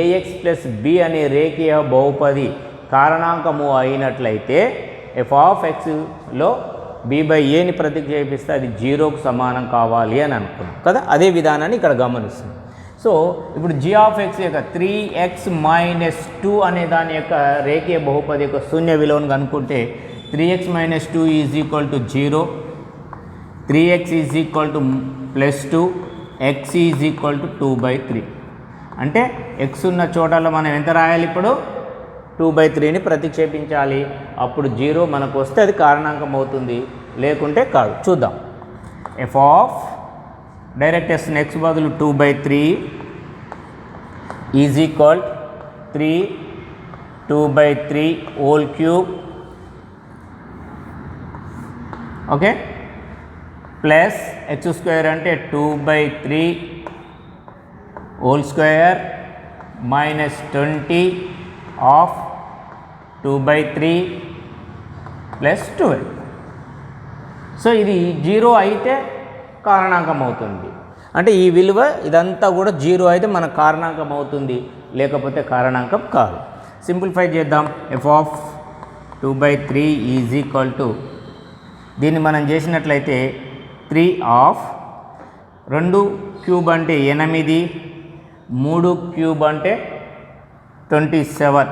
Speaker 1: ఏఎక్స్ ప్లస్ బి అనే రేఖీయ బహుపది కారణాంకము అయినట్లయితే ఎఫ్ ఆఫ్ ఎక్స్లో బి బై ఏని ప్రతిక్షేపిస్తే అది జీరోకు సమానం కావాలి అని అనుకున్నాం కదా. అదే విధానాన్ని ఇక్కడ గమనిస్తుంది. సో ఇప్పుడు జి ఆఫ్ ఎక్స్ యొక్క 3x-2 అనే దాని యొక్క రేఖీయ బహుపది యొక్క శూన్య విలువను కనుక్కుంటే 3x - 2 = 0, 3x = +2, x = 2/3. అంటే x ఉన్న చోటలో మనం ఎంత రాయాలి? ఇప్పుడు 2/3ని ప్రతిక్షేపించాలి. అప్పుడు 0 మనకు వస్తే అది కారణాంకం అవుతుంది, లేకుంటే కాదు. చూద్దాం. F of direct S x బదులు 2/3 = 3 2/3 whole cube, okay, plus x² అంటే 2/3 whole square minus 20 of 2/3 plus 12. So ఇది 0 అయితే కారణాంకం అవుతుంది. అంటే ఈ విలువ ఇదంతా కూడా 0 అయితే మన కారణాంకం అవుతుంది, లేకపోతే కారణాంకం కాదు. సింప్లిఫై చేద్దాం. ఎఫ్ ఆఫ్ 2/3 = దీన్ని మనం చేసినట్లయితే 3 ఆఫ్ 2 క్యూబ్ అంటే 8, 3 క్యూబ్ అంటే 27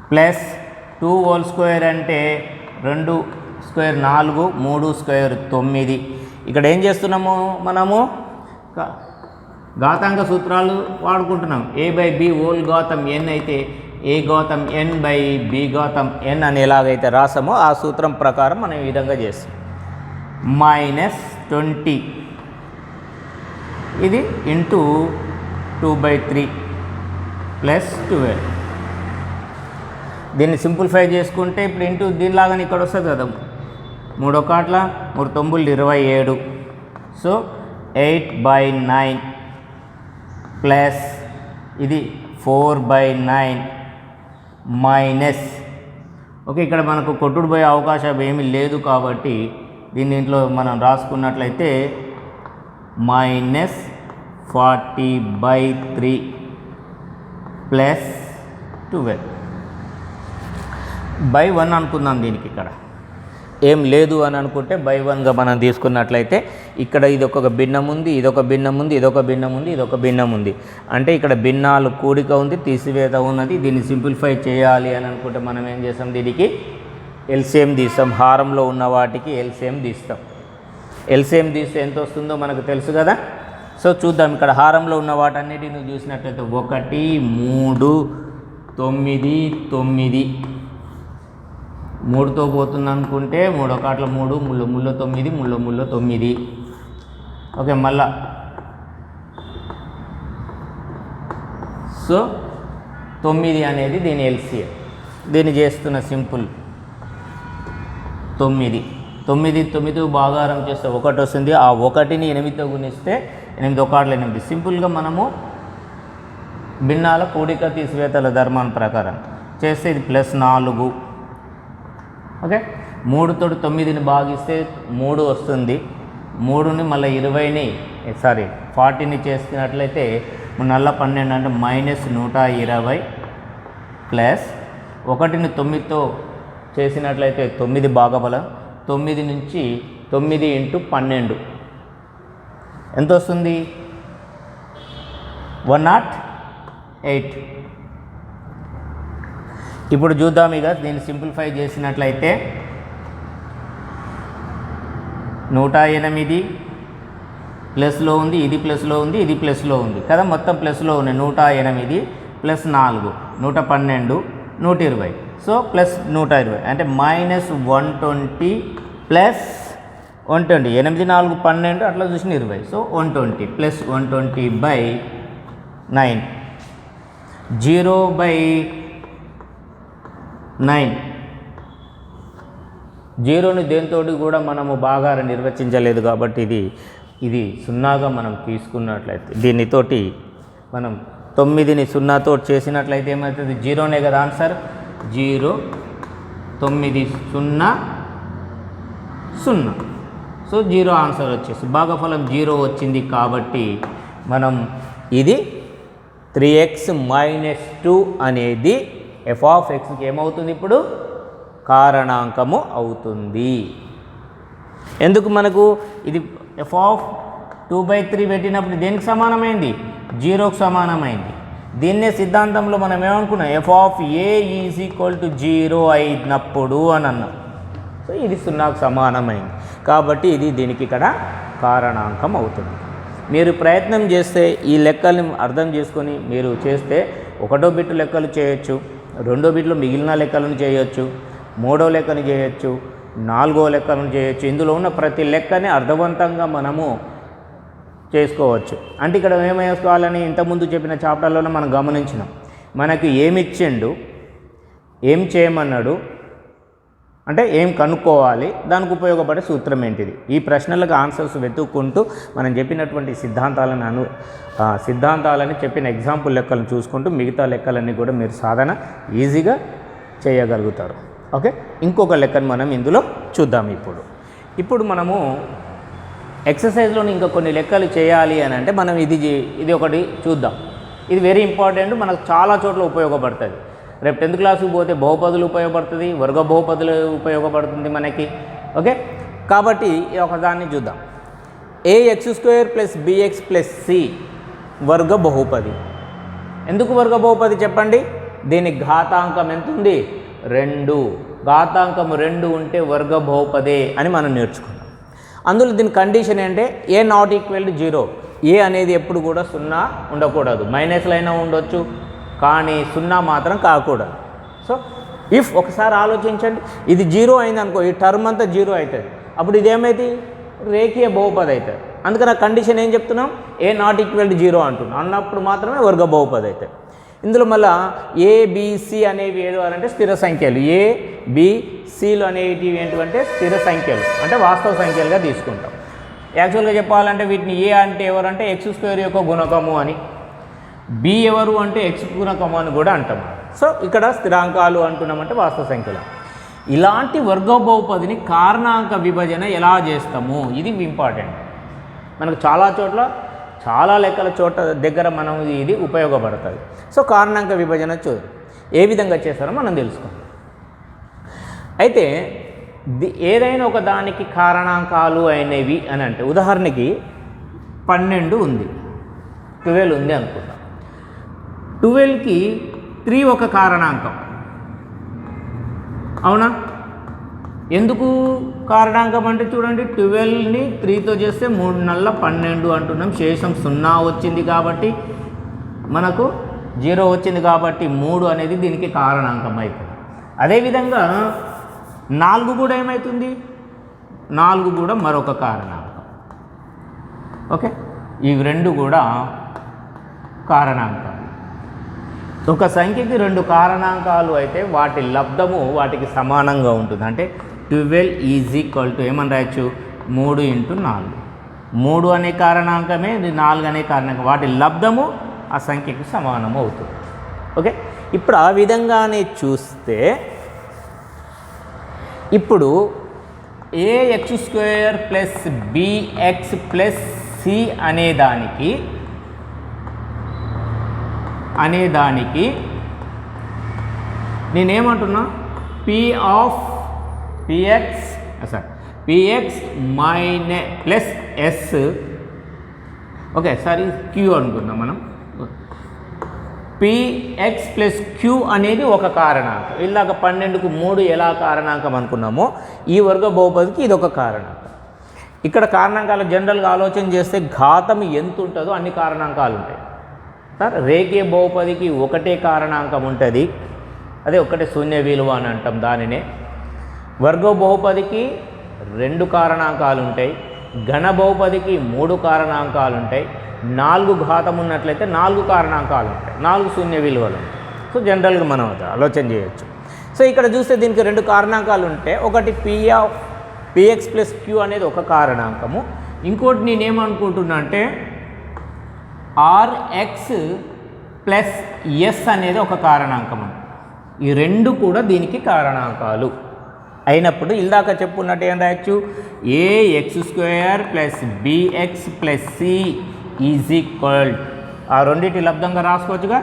Speaker 1: ప్లస్ 2 హోల్ స్క్వేర్ అంటే 2 స్క్వేర్ 4, 3 స్క్వేర్ 9. ఇక్కడ ఏం చేస్తున్నాము? మనము ఘాతాంక సూత్రాలు వాడుకుంటున్నాం. a/b హోల్ ఘాతం n అయితే a ఘాతం n by b ఘాతం n అని ఎలాగైతే రాసామో ఆ సూత్రం ప్రకారం మనం ఈ విధంగా చేస్తాం. -20 ఇది ఇంటూ 2/3 ప్లస్ 12. దీన్ని సింప్లిఫై చేసుకుంటే ఇప్పుడు ఇంటూ దీనిలాగానే ఇక్కడ వస్తుంది కదా. 3 1 3 9 27. సో 8/9 ప్లస్ ఇది 4/9 మైనస్, ఓకే, ఇక్కడ మనకు కొట్టుడు పోయే అవకాశం ఏమీ లేదు కాబట్టి దీంట్లో మనం రాసుకున్నట్లయితే -40/3 ప్లస్ 12/1 అనుకుందాం. దీనికి ఇక్కడ ఏం లేదు అని అనుకుంటే /1గా మనం తీసుకున్నట్లయితే ఇక్కడ ఇదొక భిన్నం ఉంది, ఇదొక భిన్నం ఉంది, ఇదొక భిన్నం ఉంది, ఇదొక భిన్నం ఉంది. అంటే ఇక్కడ భిన్నాలు కూడిక ఉంది, తీసివేత ఉన్నది. దీన్ని సింప్లిఫై చేయాలి అని అనుకుంటే మనం ఏం చేస్తాం? దీనికి ఎల్సిఎం తీస్తాం. హారంలో ఉన్న వాటికి ఎల్సిఎం తీస్తాం. ఎల్సిఎం తీస్తే ఎంత వస్తుందో మనకు తెలుసు కదా. సో చూద్దాం. ఇక్కడ హారంలో ఉన్న వాటన్నిటిని చూసినట్లయితే 1 3 9 9 3తో పోతుంది అనుకుంటే 3 1 3 3 9 3 9. ఓకే, మళ్ళా సో 9 అనేది దీని ఎల్సిఎం. దీన్ని చేస్తున్న సింపుల్ 9 9 భాగారం చేస్తే 1 వస్తుంది. ఆ 1ని 8తో గుణిస్తే 8 1 8. సింపుల్గా మనము భిన్నాల కూడిక తీసివేతల ధర్మాన్ని ప్రకారం చేస్తే ఇది +4. ఓకే, 3తో 9ని భాగిస్తే 3 వస్తుంది. 3ని మళ్ళీ 40ని చేసుకున్నట్లయితే 12 అంటే -120 ప్లస్ 1ని 9తో చేసినట్లయితే 9 భాగఫలం. 9 నుంచి 9 × 12 ఎంత వస్తుంది? 108. ఇప్పుడు చూద్దాం. ఇక దీన్ని సింప్లిఫై చేసినట్లయితే 108 ప్లస్లో ఉంది, ఇది ప్లస్లో ఉంది, ఇది ప్లస్లో ఉంది కదా. మొత్తం ప్లస్లో ఉన్నాయి. 108 ప్లస్ 4 112 120. సో ప్లస్ 120 అంటే -120 ప్లస్ 120. 8 4 12 అట్లా చూసిన 20. So 120 plus 120/9 0/9. 0ని దేంతో కూడా మనము బాగా నిర్వచించలేదు కాబట్టి ఇది 0గా మనం తీసుకున్నట్లయితే దీనితోటి మనం 9ని 0తో చేసినట్లయితే ఏమవుతుంది? 0నే కదా ఆన్సర్. 0 9 0 0. సో 0 ఆన్సర్ వచ్చేసి భాగఫలం 0 వచ్చింది. కాబట్టి మనం ఇది 3x - 2 అనేది f(x)కి ఏమవుతుంది? ఇప్పుడు కారణాంకము అవుతుంది. ఎందుకు మనకు ఇది f(2/3) పెట్టినప్పుడు దేనికి సమానమైంది? 0కు సమానమైంది. దీన్నే సిద్ధాంతంలో మనం ఏమనుకున్నాం? f(a) = 0 అయినప్పుడు అని అన్నాం. సో ఇది 0కు సమానమైంది కాబట్టి ఇది దీనికి ఇక్కడ కారణాంకం అవుతుంది. మీరు ప్రయత్నం చేస్తే ఈ లెక్కల్ని అర్థం చేసుకొని మీరు చేస్తే 1వ బిట్ లెక్కలు చేయొచ్చు, 2వ బిట్లో మిగిలిన లెక్కలను చేయొచ్చు, 3వ లెక్కను చేయొచ్చు, 4వ లెక్కను చేయొచ్చు. ఇందులో ఉన్న ప్రతి లెక్కని అర్థవంతంగా మనము చేసుకోవచ్చు. అంటే ఇక్కడ ఏమేసుకోవాలని ఇంతకుముందు చెప్పిన చాప్టర్లోనే మనం గమనించినాం. మనకి ఏమి ఇచ్చిండు, ఏం చేయమన్నాడు, అంటే ఏం కనుక్కోవాలి, దానికి ఉపయోగపడే సూత్రం ఏంటిది, ఈ ప్రశ్నలకు ఆన్సర్స్ వెతుక్కుంటూ మనం చెప్పినటువంటి సిద్ధాంతాలని చెప్పిన ఎగ్జాంపుల్ లెక్కలను చూసుకుంటూ మిగతా లెక్కలన్నీ కూడా మీరు సాధన ఈజీగా చేయగలుగుతారు. ఓకే, ఇంకొక లెక్కను మనం ఇందులో చూద్దాం. ఇప్పుడు మనము ఎక్సర్సైజ్లోని ఇంకా కొన్ని లెక్కలు చేయాలి అని అంటే మనం ఇది ఒకటి చూద్దాం. ఇది వెరీ ఇంపార్టెంట్, మనకు చాలా చోట్ల ఉపయోగపడుతుంది. రేపు 10th క్లాస్కి పోతే బహుపదులు ఉపయోగపడుతుంది, వర్గ బహుపదులు ఉపయోగపడుతుంది మనకి. ఓకే, కాబట్టి ఒకదాన్ని చూద్దాం. ax² + bx + c వర్గ బహుపది. ఎందుకు వర్గ బహుపది చెప్పండి? దీనికి ఘాతాంకం ఎంత ఉంది? 2. ఘాతాంకం 2 ఉంటే వర్గ బహుపదే అని మనం నేర్చుకున్నాం. అందులో దీని కండిషన్ ఏంటంటే a ≠ 0. ఏ అనేది ఎప్పుడు కూడా 0 ఉండకూడదు. మైనస్లో అయినా ఉండొచ్చు కానీ 0 మాత్రం కాకూడదు. సో ఇఫ్ ఒకసారి ఆలోచించండి, ఇది 0 అయింది అనుకో, ఈ టర్మ్ అంతా 0 అవుతుంది. అప్పుడు ఇదేమైంది? రేఖీయ బహుపది అవుతుంది. అందుకని ఆ కండిషన్ ఏం చెప్తున్నాం? a ≠ 0 అంటున్నాం. అన్నప్పుడు మాత్రమే వర్గ బహుపది అవుతుంది. ఇందులో మళ్ళీ ABC అనేవి ఏదో అంటే స్థిర సంఖ్యలు. ABCలు అనేటివి ఏంటంటే స్థిర సంఖ్యలు, అంటే వాస్తవ సంఖ్యలుగా తీసుకుంటాం. యాక్చువల్గా చెప్పాలంటే వీటిని A అంటే ఎవరంటే x² యొక్క గుణకము అని, B ఎవరు అంటే x గుణకము అని కూడా అంటాం. సో ఇక్కడ స్థిరాంకాలు అంటున్నామంటే వాస్తవ సంఖ్యలు. ఇలాంటి వర్గ బహుపదిని కారణాంక విభజన ఎలా చేస్తాము? ఇది ఇంపార్టెంట్. మనకు చాలా లెక్కల దగ్గర మనం ఇది ఉపయోగపడుతుంది. సో కారణాంక విభజన ఏ విధంగా చేస్తారో మనం తెలుసుకుందాం. అయితే ఏదైనా ఒక దానికి కారణాంకాలు అయినవి అని అంటే, ఉదాహరణకి 12 ఉంది, 12 ఉంది అనుకుందాం. 12కి 3 ఒక కారణాంకం, అవునా? ఎందుకు కారణాంకం అంటే చూడండి, 12ని 3తో చేస్తే 3 నల్ల 12 అంటున్నాం. శేషం 0 వచ్చింది కాబట్టి, మనకు 0 వచ్చింది కాబట్టి 3 అనేది దీనికి కారణాంకం అవుతుంది. అదేవిధంగా 4 కూడా ఏమవుతుంది? 4 కూడా మరొక కారణాంకం. ఓకే, ఇవి 2 కూడా కారణాంకాలు. ఒక సంఖ్యకి 2 కారణాంకాలు అయితే వాటి లబ్ధము వాటికి సమానంగా ఉంటుంది. అంటే 12 ఏమని రాయొచ్చు? 3 × 4. 3 అనే కారణాంకమే, 4 అనే కారణాంకం, వాటి లబ్ధము ఆ సంఖ్యకు సమానము అవుతుంది. ఓకే, ఇప్పుడు ఆ విధంగానే చూస్తే ఇప్పుడు ax² + bx + c అనేదానికి నేనేమంటున్నా? px - s. Okay, sorry, q అనుకుందాం మనం. px + q అనేది ఒక కారణాంకం. ఇలాగ 12కు 3 ఎలా కారణాంకం అనుకున్నామో, ఈ వర్గ బహుపదికి ఇది ఒక కారణాంకం. ఇక్కడ కారణాంకాలు జనరల్గా ఆలోచన చేస్తే ఘాతం ఎంత ఉంటుందో అన్ని కారణాంకాలు ఉంటాయి సార్. రేఖీయ బహుపదికి ఒకటే కారణాంకం ఉంటుంది, అదే ఒకటే శూన్య విలువ అని అంటాం దానినే. వర్గ బహుపదికి 2 కారణాంకాలు ఉంటాయి, ఘన బహుపదికి 3 కారణాంకాలు ఉంటాయి, 4 ఘాతం ఉన్నట్లయితే 4 కారణాంకాలు ఉంటాయి, 4 శూన్య విలువలు ఉంటాయి. సో జనరల్గా మనం ఆలోచన చేయొచ్చు. సో ఇక్కడ చూస్తే దీనికి 2 కారణాంకాలు ఉంటాయి. ఒకటి px + q అనేది ఒక కారణాంకము, ఇంకోటి నేనేమనుకుంటున్నా అంటే RX ప్లస్ ఎస్ అనేది ఒక కారణాంకం. ఈ రెండు కూడా దీనికి కారణాంకాలు అయినప్పుడు ఇందాక చెప్పుకున్నట్టు ఏం రాయొచ్చు, ax² plus bx plus c is equal, ఆ రెండింటి లబ్ధంగా రాసుకోవచ్చుగా,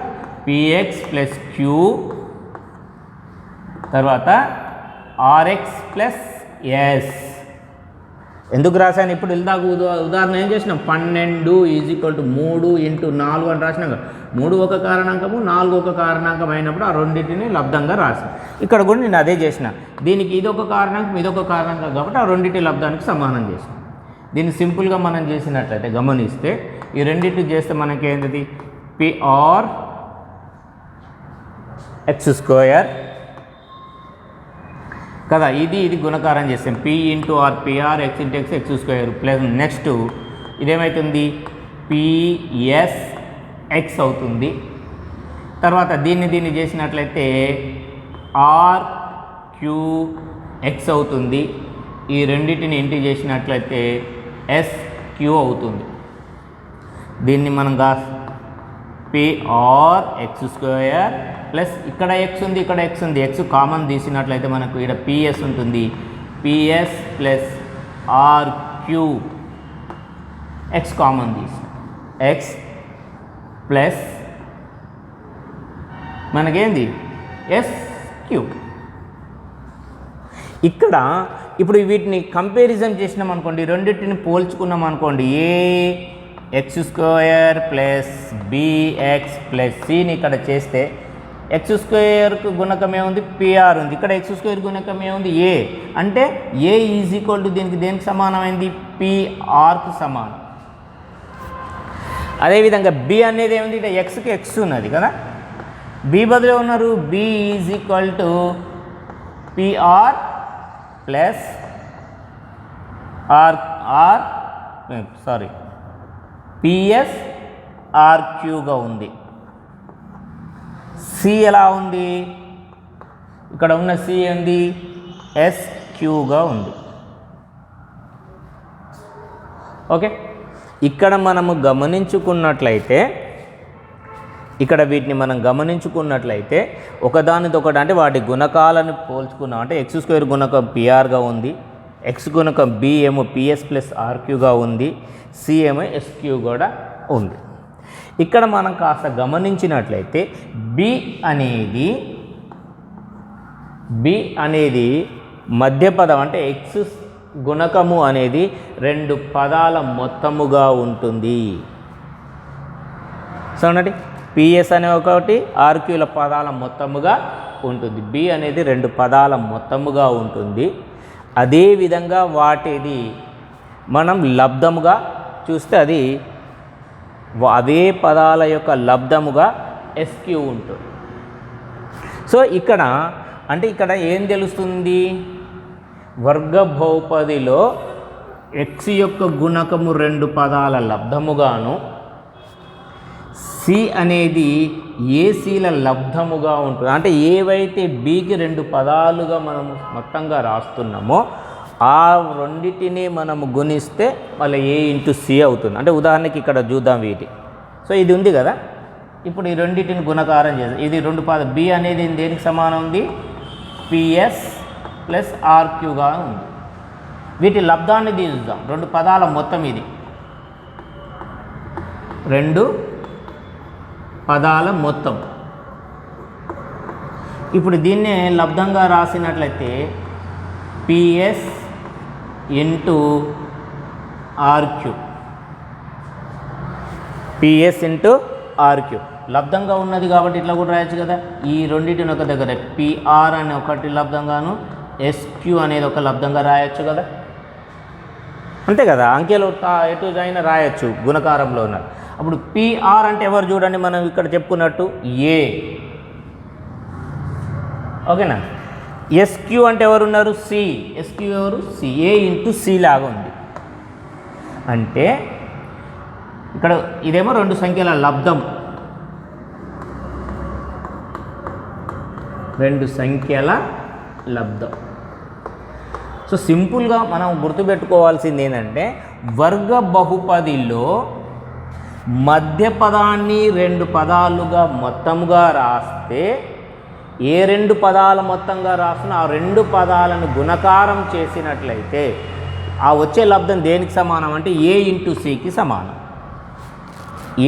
Speaker 1: px ప్లస్ q తర్వాత rx ప్లస్ s. ఎందుకు రాశాను ఇప్పుడు? ఇందాక ఉదాహరణ ఏం చేసినాం, 12 ఈజ్ ఈక్వల్ టు 3 ఇంటూ 4 అని రాసినాం. 3 ఒక కారణాంకము, 4 ఒక కారణాంకం అయినప్పుడు ఆ రెండింటిని లబ్ధంగా రాసాను. ఇక్కడ కూడా నేను అదే చేసిన. దీనికి ఇదొక కారణాంకం, ఇదొక కారణాంకం కాబట్టి ఆ రెండింటి లబ్ధానికి సమానం చేసాను. దీన్ని సింపుల్గా మనం చేసినట్లయితే గమనిస్తే ఈ రెండింటిని చేస్తే మనకి ఏంటిది, PR x² కదా, ఇది గుణకారం చేస్తాం. p into r PR x into x x² plus next ఇదేమవుతుంది, PS x అవుతుంది. తర్వాత దీన్ని చేసినట్లయితే RQX అవుతుంది. ఈ రెండింటిని ఇంటి చేసినట్లయితే SQ అవుతుంది. దీన్ని మనం PR x² ప్లస్ ఇక్కడ x ఉంది, ఇక్కడ x ఉంది, x కామన్ తీసినట్లయితే మనకు ఇక్కడ PS ఉంటుంది. PS plus RQ, x common తీసి x ప్లస్ మనకేంది SQ. ఇక్కడ ఇప్పుడు వీటిని కంపారిజన్ చేసినాం అనుకోండి, రెండింటిని పోల్చుకున్నాం అనుకోండి, ax² ప్లస్ bx ప్లస్ cని ఇక్కడ చేస్తే x²కు గుణకం ఏముంది, PR ఉంది. ఇక్కడ x² గుణకం ఏముంది, a. అంటే a ఈజ్ ఈక్వల్ టు దేనికి సమానమైంది, PRకు సమానం. అదేవిధంగా b అనేది ఏముంది, ఇక్కడ xకి x ఉన్నది కదా, b బదులు ఉన్నారు, b is equal to PR plus PS RQగా ఉంది. C ఎలా ఉంది, ఇక్కడ ఉన్న C ఏంది, SQగా ఉంది. ఓకే, ఇక్కడ మనము గమనించుకున్నట్లయితే, ఇక్కడ వీటిని మనం గమనించుకున్నట్లయితే ఒకదానిదొకటి అంటే వాటి గుణకాలను పోల్చుకున్నాం అంటే x² గుణకం PRగా ఉంది, x గుణకం b ఏమో PS ప్లస్ RQగా ఉంది, C ఏమో SQ కూడా ఉంది. ఇక్కడ మనం కాస్త గమనించినట్లయితే b అనేది మధ్యపదం అంటే x గుణకము అనేది 2 పదాల మొత్తముగా ఉంటుంది. చూడండి, PS అనే ఒకటి RQల పదాల మొత్తముగా ఉంటుంది, b అనేది 2 పదాల మొత్తముగా ఉంటుంది. అదేవిధంగా వాటిది మనం లబ్ధముగా చూస్తే అది అదే పదాల యొక్క లబ్ధముగా SQ ఉంటుంది. సో ఇక్కడ అంటే ఇక్కడ ఏం తెలుస్తుంది, వర్గ బహుపదిలో x యొక్క గుణకము 2 పదాల లబ్ధముగాను, C అనేది ACల లబ్ధముగా ఉంటుంది. అంటే ఏవైతే Bకి 2 పదాలుగా మనము మొత్తంగా రాస్తున్నామో ఆ రెండింటిని మనము గుణిస్తే మళ్ళీ A ఇంటూ C అవుతుంది. అంటే ఉదాహరణకి ఇక్కడ చూద్దాం వీటి. సో ఇది ఉంది కదా, ఇప్పుడు ఈ రెండింటిని గుణకారం చేద్దాం. ఇది 2 పదాలు, B అనేది దేనికి సమానం ఉంది, PS ప్లస్ RQగా ఉంది. వీటి లబ్ధాన్ని తీద్దాం, 2 పదాల మొత్తం ఇది 2 పదాల మొత్తం. ఇప్పుడు దీన్నే లబ్ధంగా రాసినట్లయితే PS into RQ, PS into RQ లబ్ధంగా ఉన్నది కాబట్టి ఇట్లా కూడా రాయొచ్చు కదా. ఈ రెండింటిని ఒక దగ్గర PR అనే ఒకటి లబ్ధంగాను, SQ అనేది ఒక లబ్ధంగా రాయొచ్చు కదా, అంతే కదా. అంకెలు ఎటు అయినా రాయొచ్చు గుణకారంలో ఉన్నారు. అప్పుడు PR అంటే ఎవరు చూడండి, మనం ఇక్కడ చెప్పుకున్నట్టు A, ఓకేనా. SQ అంటే ఎవరు ఉన్నారు, C. SQ ఎవరు, C. A ఇంటూ C లాగా ఉంది. అంటే ఇక్కడ ఇదేమో 2 సంఖ్యల లబ్ధం, 2 సంఖ్యల లబ్ధం. సో సింపుల్గా మనం గుర్తుపెట్టుకోవాల్సింది ఏంటంటే వర్గ బహుపదిలో మధ్య పదాన్ని రెండు పదాలుగా మొత్తంగా రాస్తే ఏ రెండు పదాల మొత్తంగా రాస్తున్నా ఆ రెండు పదాలను గుణకారం చేసినట్లయితే ఆ వచ్చే లబ్ధం దేనికి సమానం అంటే ఏ ఇంటూ సికి సమానం.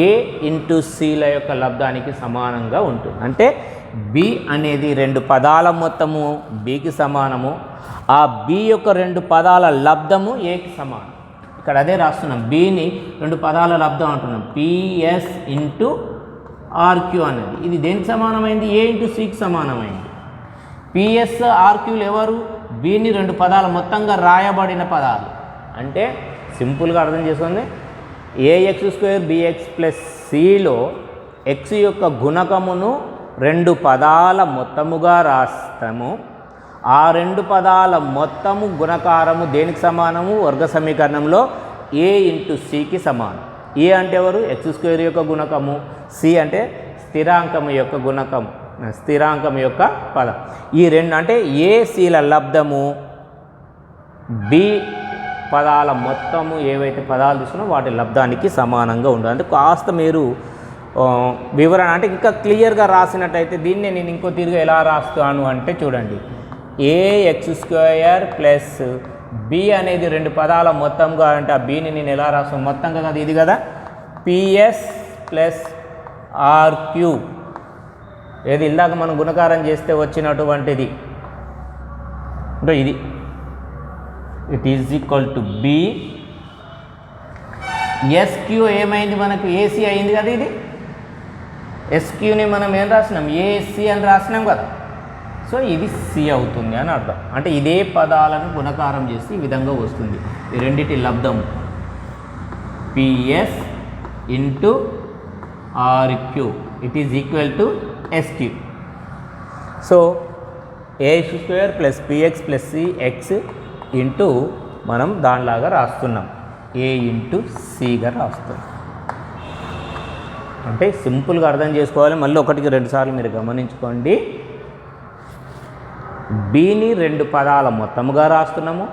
Speaker 1: ఏ ఇంటూ సిల యొక్క లబ్ధానికి సమానంగా ఉంటుంది. అంటే బి అనేది రెండు పదాల మొత్తము బికి సమానము, ఆ బి యొక్క రెండు పదాల లబ్ధము ఏకి సమానం. ఇక్కడ అదే రాస్తున్నాం, బిని రెండు పదాల లబ్ధం అంటున్నాం, పిఎస్ ఇంటూ ఆర్క్యూ అనేది. ఇది దేనికి సమానమైంది? ఏ ఇంటూ సికి సమానమైంది. పిఎస్ ఆర్క్యూలు ఎవరు? బిని రెండు పదాల మొత్తంగా రాయబడిన పదాలు. అంటే సింపుల్గా అర్థం చేసుకోండి, ఏఎక్స్ స్క్వేర్ బిఎక్స్ ప్లస్ సిలో ఎక్స్ యొక్క గుణకమును రెండు పదాల మొత్తముగా రాస్తాము. ఆ రెండు పదాల మొత్తము గుణకారము దేనికి సమానము? వర్గ సమీకరణంలో ఏ ఇంటూ సికి సమానం. ఏ అంటే ఎవరు? ఎక్స్ స్క్వేర్ యొక్క గుణకము, సి అంటే స్థిరాంకం యొక్క గుణకం, స్థిరాంకం యొక్క పదం. ఈ రెండు అంటే ఏ సిల లబ్ధము బి పదాల మొత్తము ఏవైతే పదాలు తీసుకున్నా వాటి లబ్ధానికి సమానంగా ఉండదు. అంటే కాస్త మీరు వివరణ అంటే ఇంకా క్లియర్గా రాసినట్టయితే దీన్ని నేను ఇంకో తిరిగి ఎలా రాస్తాను అంటే చూడండి, ఏఎక్స్ స్క్వేర్ ప్లస్ బి అనేది రెండు పదాల మొత్తంగా అంటే ఆ బిని నేను ఎలా రాస్తాను మొత్తంగా కదా, ఇది కదా, పిఎస్ ప్లస్ ఆర్క్యూ ఏది ఇందాక మనం గుణకారం చేస్తే వచ్చినటువంటిది అంటే ఇది, it is equal to B. SQ ఏమైంది మనకు? ఏసీ అయింది కదా. ఇది ఎస్క్యూని మనం ఏం రాసినాం? ఏసీ అని రాసినాం కదా. సో ఇది సి అవుతుంది అని అర్థం. అంటే ఇదే పదాలను గుణకారం చేసి ఈ విధంగా వస్తుంది. ఈ రెండిటి లబ్ధం p s into r q it is equal to s q. So a x square plus p x plus c x into మనం దానిలాగా రాస్తున్నాం, ఏ ఇంటూ సిగా రాస్తున్నాం. అంటే సింపుల్గా అర్థం చేసుకోవాలి. మళ్ళీ ఒకటికి రెండు సార్లు మీరు గమనించుకోండి. బిని రెండు పదాల మొత్తముగా రాస్తున్నాము.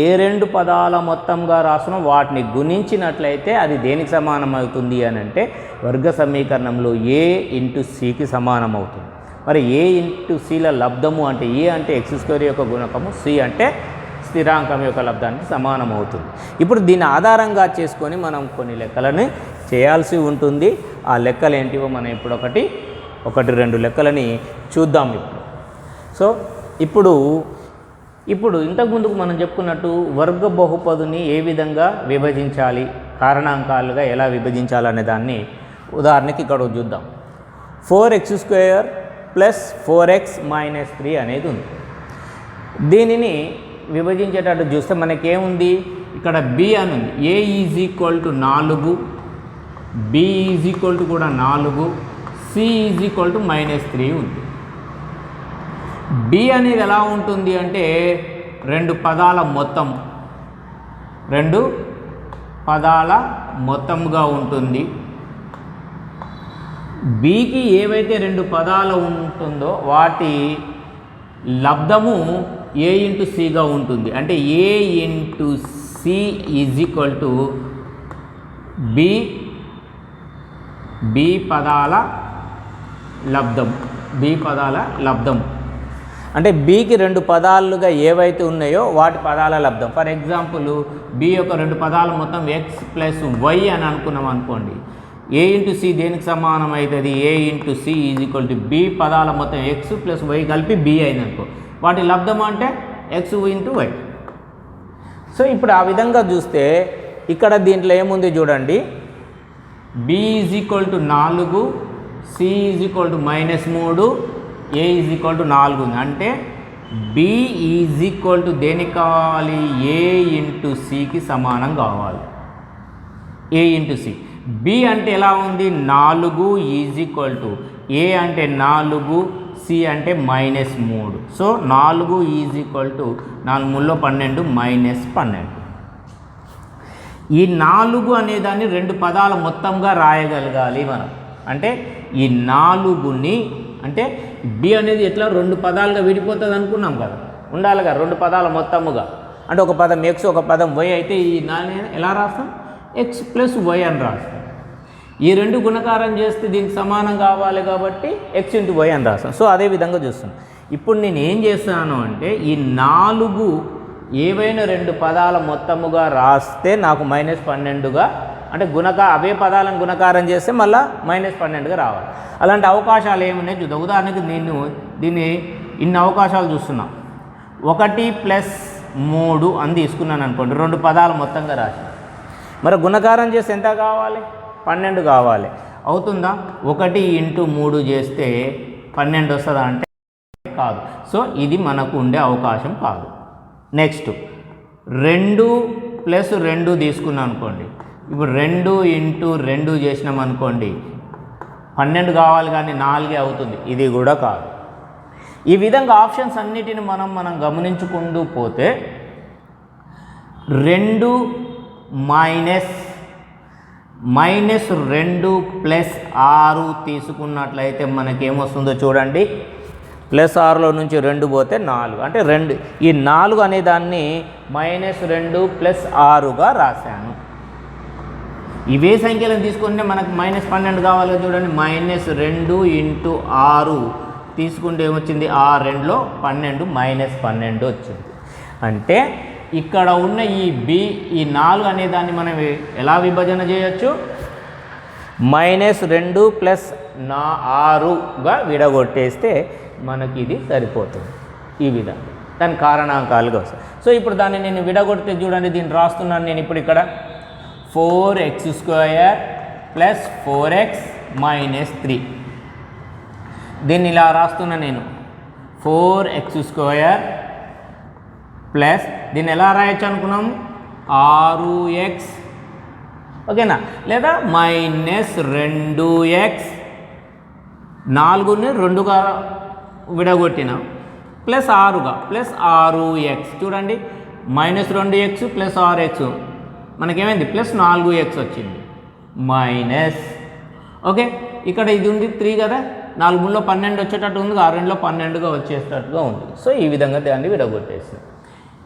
Speaker 1: ఏ రెండు పదాల మొత్తంగా రాస్తున్నాం వాటిని గుణించినట్లయితే అది దేనికి సమానం అవుతుంది అని అంటే వర్గ సమీకరణంలో ఏ ఇంటూ సికి సమానం అవుతుంది. మరి ఏ ఇంటూ సిల లబ్ధము అంటే ఏ అంటే ఎక్స్ స్క్వేర్ యొక్క గుణకము, సి అంటే స్థిరాంకం యొక్క లబ్ధానికి సమానం అవుతుంది. ఇప్పుడు దీన్ని ఆధారంగా చేసుకొని మనం కొన్ని లెక్కలని చేయాల్సి ఉంటుంది. ఆ లెక్కలు ఏంటివో మనం ఇప్పుడు ఒకటి రెండు లెక్కలని చూద్దాం ఇప్పుడు. సో ఇప్పుడు ఇంతకుముందుకు మనం చెప్పుకున్నట్టు వర్గ బహుపదిని ఏ విధంగా విభజించాలి, కారణాంకాలుగా ఎలా విభజించాలనే దాన్ని ఉదాహరణకి ఇక్కడ చూద్దాం. 4x square plus 4x minus 3 అనేది ఉంది. దీనిని విభజించేటట్టు చూస్తే మనకేముంది? ఇక్కడ బి అని ఉంది. A is equal to 4, b is equal to కూడా 4, సి ఈజ్ ఈక్వల్ టు -3 ఉంది. బి అనేది ఎలా ఉంటుంది అంటే రెండు పదాల మొత్తంగా ఉంటుంది. బికి ఏవైతే రెండు పదాలు ఉంటుందో వాటి లబ్ధము ఏ ఇంటూ సిగా ఉంటుంది. అంటే a into c is equal to b పదాల లబ్ధం. అంటే బికి రెండు పదాలుగా ఏవైతే ఉన్నాయో వాటి పదాల లబ్ధం. ఫర్ ఎగ్జాంపుల్ బి యొక్క రెండు పదాల మొత్తం ఎక్స్ ప్లస్ వై అని అనుకున్నాం అనుకోండి. ఏ ఇంటూ సి దేనికి సమానం అవుతుంది? A into c is equal to b పదాల మొత్తం ఎక్స్ ప్లస్ వై కలిపి బి అయింది అనుకో, వాటి లబ్ధం అంటే ఎక్స్ ఇంటూ వై. సో ఇప్పుడు ఆ విధంగా చూస్తే ఇక్కడ దీంట్లో ఏముంది చూడండి, B is equal to 4, C is equal to -3, A is equal to 4 ఉంది. అంటే బి ఈజ్ ఈక్వల్ టు దేనికి కావాలి? ఏ ఇంటూ సికి సమానం కావాలి. ఏ ఇంటూ సి. బి అంటే ఎలా ఉంది? 4 ఈజ్ ఈక్వల్ టు ఏ అంటే 4, సి అంటే -3. So 4 is equal to 4 12 -12. ఈ 4 అనేదాన్ని రెండు పదాల మొత్తంగా రాయగలగాలి మనం. అంటే ఈ 4ని అంటే బి అనేది ఎట్లా రెండు పదాలుగా విడిపోతుంది అనుకున్నాం కదా, ఉండాలిగా రెండు పదాల మొత్తముగా. అంటే ఒక పదం ఎక్స్ ఒక పదం వై అయితే ఈ 4 ఎలా రాస్తాం? ఎక్స్ ప్లస్ వై అని రాస్తాం. ఈ రెండు గుణకారం చేస్తే దీనికి సమానం కావాలి కాబట్టి x ఇంటూ y అని రాస్తాను. సో అదే విధంగా చూస్తాను. ఇప్పుడు నేను ఏం చేస్తాను అంటే ఈ 4 ఏవైనా రెండు పదాల మొత్తముగా రాస్తే నాకు -12గా అంటే అవే పదాలను గుణకారం చేస్తే మళ్ళీ -12గా రావాలి. అలాంటి అవకాశాలు ఏమున్నాయి చూద్దాం. ఉదాహరణకి నేను దీన్ని ఇన్ని అవకాశాలు చూస్తున్నా. 1 + 3 అని తీసుకున్నాను అనుకోండి, రెండు పదాలు మొత్తంగా రాసి మరి గుణకారం చేస్తే ఎంత కావాలి? 12 కావాలి. అవుతుందా? 1 × 3 చేస్తే 12 వస్తుందా అంటే కాదు. సో ఇది మనకు ఉండే అవకాశం కాదు. నెక్స్ట్ 2 + 2 తీసుకున్నాం అనుకోండి. ఇప్పుడు 2 × 2 చేసినాం అనుకోండి 12 కావాలి కానీ 4 అవుతుంది. ఇది కూడా కాదు. ఈ విధంగా ఆప్షన్స్ అన్నిటిని మనం గమనించుకుంటూ పోతే 2 -2 + 6 తీసుకున్నట్లయితే మనకేమొస్తుందో చూడండి. +6లో నుంచి 2 పోతే 4 అంటే 2. ఈ 4 అనే దాన్ని -2 + 6గా రాశాను. ఇవే సంఖ్యలను తీసుకుంటే మనకు -12 కావాలి చూడండి. -2 × 6 తీసుకుంటే ఏమొచ్చింది? ఆ 2లో 12 -12 వచ్చింది. అంటే ఇక్కడ ఉన్న ఈ 4 అనే దాన్ని మనం ఎలా విభజన చేయొచ్చు? -2 + 6గా విడగొట్టేస్తే మనకి ఇది సరిపోతుంది. ఈ విధంగా దాని కారణాంకాలుగా వస్తాయి. సో ఇప్పుడు దాన్ని నేను విడగొడితే చూడండి, దీన్ని రాస్తున్నాను నేను ఇప్పుడు ఇక్కడ 4x² + 4x - 3. దీన్ని ఇలా రాస్తున్నా నేను 4x² ప్లస్ దీన్ని ఎలా రాయొచ్చు అనుకున్నాం? 6x, ఓకేనా? లేదా -2x, 4ని 2గా విడగొట్టినాం ప్లస్ 6గా ప్లస్ 6x. చూడండి -2x + 6x మనకేమైంది? +4x వచ్చింది. మైనస్, ఓకే, ఇక్కడ ఇది ఉంది 3 కదా, 4 12 వచ్చేటట్టు ఉంది, 2లో 12గా వచ్చేటట్టుగా ఉంది. సో ఈ విధంగా దాన్ని విడగొట్టేస్తాం.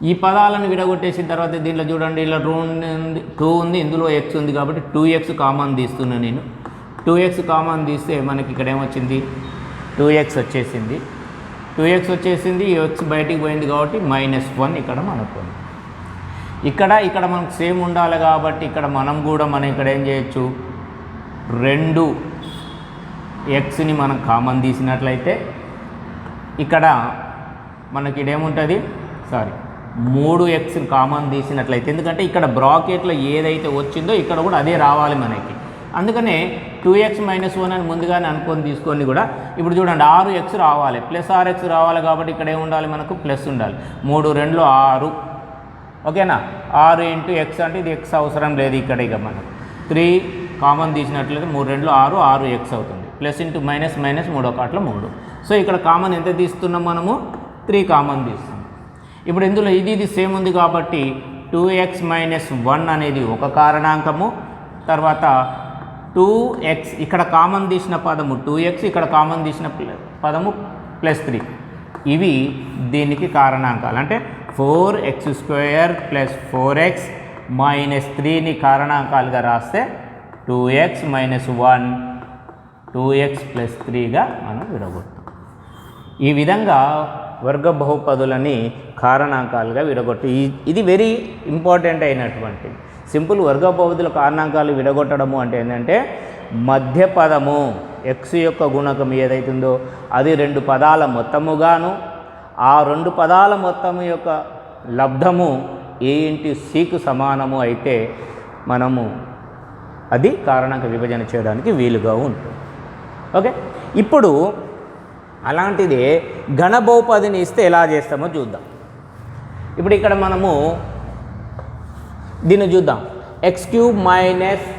Speaker 1: ఈ పదాలను విడగొట్టేసిన తర్వాత దీంట్లో చూడండి, ఇలా 2 ఉంది, ఇందులో x ఉంది కాబట్టి 2x కామన్ తీస్తున్నాను నేను. 2x కామన్ తీస్తే మనకి ఇక్కడ ఏమొచ్చింది? 2x వచ్చేసింది. 2x వచ్చేసింది, ఈ x బయటికి పోయింది కాబట్టి -1 ఇక్కడ మనకు ఉంది. ఇక్కడ మనకు సేమ్ ఉండాలి కాబట్టి ఇక్కడ మనం ఇక్కడ ఏం చేయొచ్చు? 2xని మనం కామన్ తీసినట్లయితే ఇక్కడ మనకి ఇదేముంటుంది? 3x కామన్ తీసినట్లయితే, ఎందుకంటే ఇక్కడ బ్రాకెట్లో ఏదైతే వచ్చిందో ఇక్కడ కూడా అదే రావాలి మనకి. అందుకనే 2x - 1 అని ముందుగానే తీసుకొని కూడా ఇప్పుడు చూడండి 6x రావాలి, +6x రావాలి కాబట్టి ఇక్కడ ఏముండాలి? మనకు ప్లస్ ఉండాలి. 3 × 2 = 6, ఓకేనా? 6 × x అంటే ఇది x అవసరం లేదు ఇక్కడ. ఇక మనకు 3 కామన్ తీసినట్లయితే 3 × 2 = 6, 6x అవుతుంది. Plus into minus 3 1 3. సో ఇక్కడ కామన్ ఎంత తీస్తున్నాం మనము? 3 కామన్ తీస్తున్నాం. ఇప్పుడు ఇందులో ఇది సేమ్ ఉంది కాబట్టి 2x - 1 అనేది ఒక కారణాంకము. తర్వాత 2x ఇక్కడ కామన్ తీసిన పదము 2x, ఇక్కడ కామన్ తీసిన పదము +3. ఇవి దీనికి కారణాంకాలు. అంటే 4x² + 4x - 3ని కారణాంకాలుగా రాస్తే 2x - 1 2x + 3గా మనం విడగొడతాం. ఈ విధంగా వర్గ బహుపదులని కారణాంకాలుగా విడగొట్టి ఇది వెరీ ఇంపార్టెంట్ అయినటువంటి సింపుల్. వర్గ బహుపదుల కారణాంకాలు విడగొట్టడము అంటే ఏంటంటే మధ్య పదము x యొక్క గుణకం ఏదైతుందో అది 2 పదాల మొత్తముగాను, ఆ 2 పదాల మొత్తము యొక్క లబ్ధము a × cకు సమానము అయితే మనము అది కారణాంక విభజన చేయడానికి వీలుగా ఉంటుంది. ఓకే, ఇప్పుడు అలాంటిదే ఘన బహుపదిని ఇస్తే ఎలా చేస్తామో చూద్దాం. ఇప్పుడు ఇక్కడ మనము దీన్ని చూద్దాం. x³ -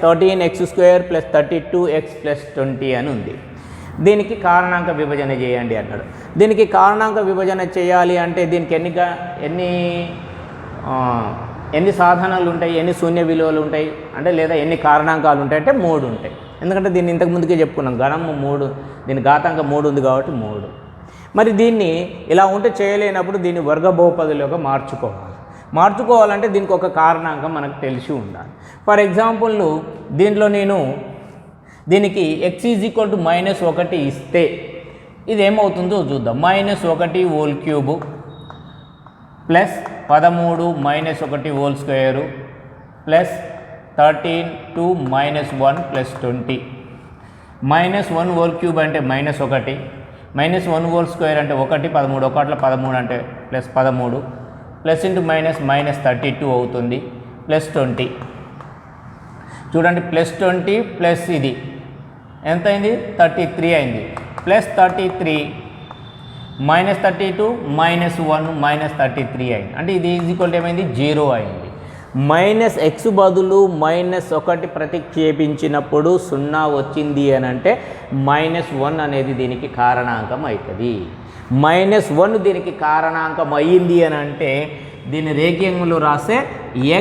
Speaker 1: 13x² + 32x + 20 అని ఉంది. దీనికి కారణాంక విభజన చేయండి అన్నాడు. దీనికి కారణాంక విభజన చేయాలి అంటే దీనికి ఎన్ని సాధనాలు ఉంటాయి, ఎన్ని శూన్య విలువలు ఉంటాయి అంటే, లేదా ఎన్ని కారణాంకాలు ఉంటాయి అంటే 3 ఉంటాయి. ఎందుకంటే దీన్ని ఇంతకు ముందుకే చెప్పుకున్నాం, గణము 3, దీని ఘాతాంకం 3 ఉంది కాబట్టి 3. మరి దీన్ని ఇలా ఉంటే చేయలేనప్పుడు దీన్ని వర్గ బహుపదిలోకి మార్చుకోవాలంటే దీనికి ఒక కారణాంకం మనకు తెలిసి ఉండాలి. ఫర్ ఎగ్జాంపుల్ దీంట్లో నేను దీనికి x ఈజ్ మైనస్ 1 ఇస్తే ఇది ఏమవుతుందో చూద్దాం. -1 whole cube plus 13 -1 whole square plus 13 -1 plus 20. -1 whole cube అంటే -1, -1 హోల్ స్క్వేర్ అంటే 1, 13 ఒకట్ల 13 అంటే ప్లస్ 13 ప్లస్ ఇంటూ మైనస్ -32 అవుతుంది ప్లస్ 20. చూడండి ప్లస్ 20 ప్లస్ ఇది ఎంత అయింది 33 అయింది ప్లస్ 33 -32 -1 -33 అయింది. అంటే ఇది ఈక్వల్ ఏమైంది 0 అయింది. -x బదులు -1 ప్రతిక్షేపించినప్పుడు 0 వచ్చింది అని అంటే -1 అనేది దీనికి కారణాంకం అవుతుంది. -1 దీనికి కారణాంకం అయ్యింది అని అంటే దీని రేఖీయంలో రాసే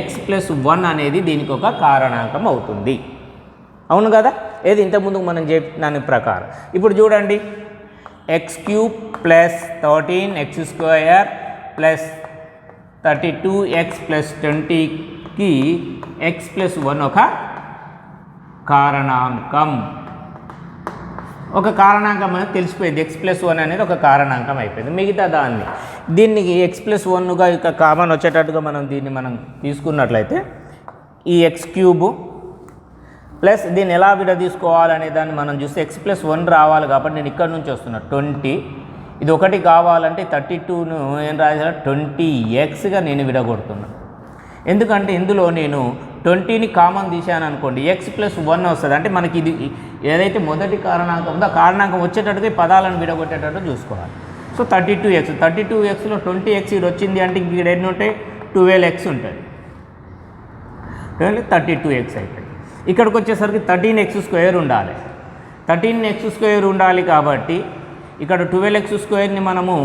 Speaker 1: x+1 అనేది దీనికి ఒక కారణాంకం అవుతుంది. అవును కదా, ఏది ఇంతకుముందు మనం చెప్పిన ప్రకారం. ఇప్పుడు చూడండి x³ plus 13x² plus 32x plus 20కి x+1 ఒక కారణాంకం. అనేది తెలిసిపోయింది. x+1 అనేది ఒక కారణాంకం అయిపోయింది. మిగతా దీన్ని x+1గా ఇక కామన్ వచ్చేటట్టుగా మనం తీసుకున్నట్లయితే ఈ x³ ప్లస్ దీన్ని ఎలా విడదీసుకోవాలనే దాన్ని మనం చూస్తే x+1 రావాలి కాబట్టి నేను ఇక్కడ నుంచి వస్తున్నా 20. ఇది 1 కావాలంటే 32ను ఏం రాయాలి 20xగా నేను విడగొడుతున్నా. ఎందుకంటే ఇందులో నేను 20ని కామన్ తీసాను అనుకోండి x+1 వస్తుంది. అంటే మనకి ఇది ఏదైతే మొదటి కారణాంకం ఉందో ఆ కారణాంకం వచ్చేటట్టుగా ఈ పదాలను విడగొట్టేటట్టు చూసుకోవాలి. సో 32xలో 20x ఇది వచ్చింది అంటే ఇక్కడ ఎన్ని ఉంటాయి 12x ఉంటుంది. 32x అయిపోయింది. ఇక్కడికి వచ్చేసరికి 13x² ఉండాలి. 13x² ఉండాలి కాబట్టి ఇక్కడ 12x² మనము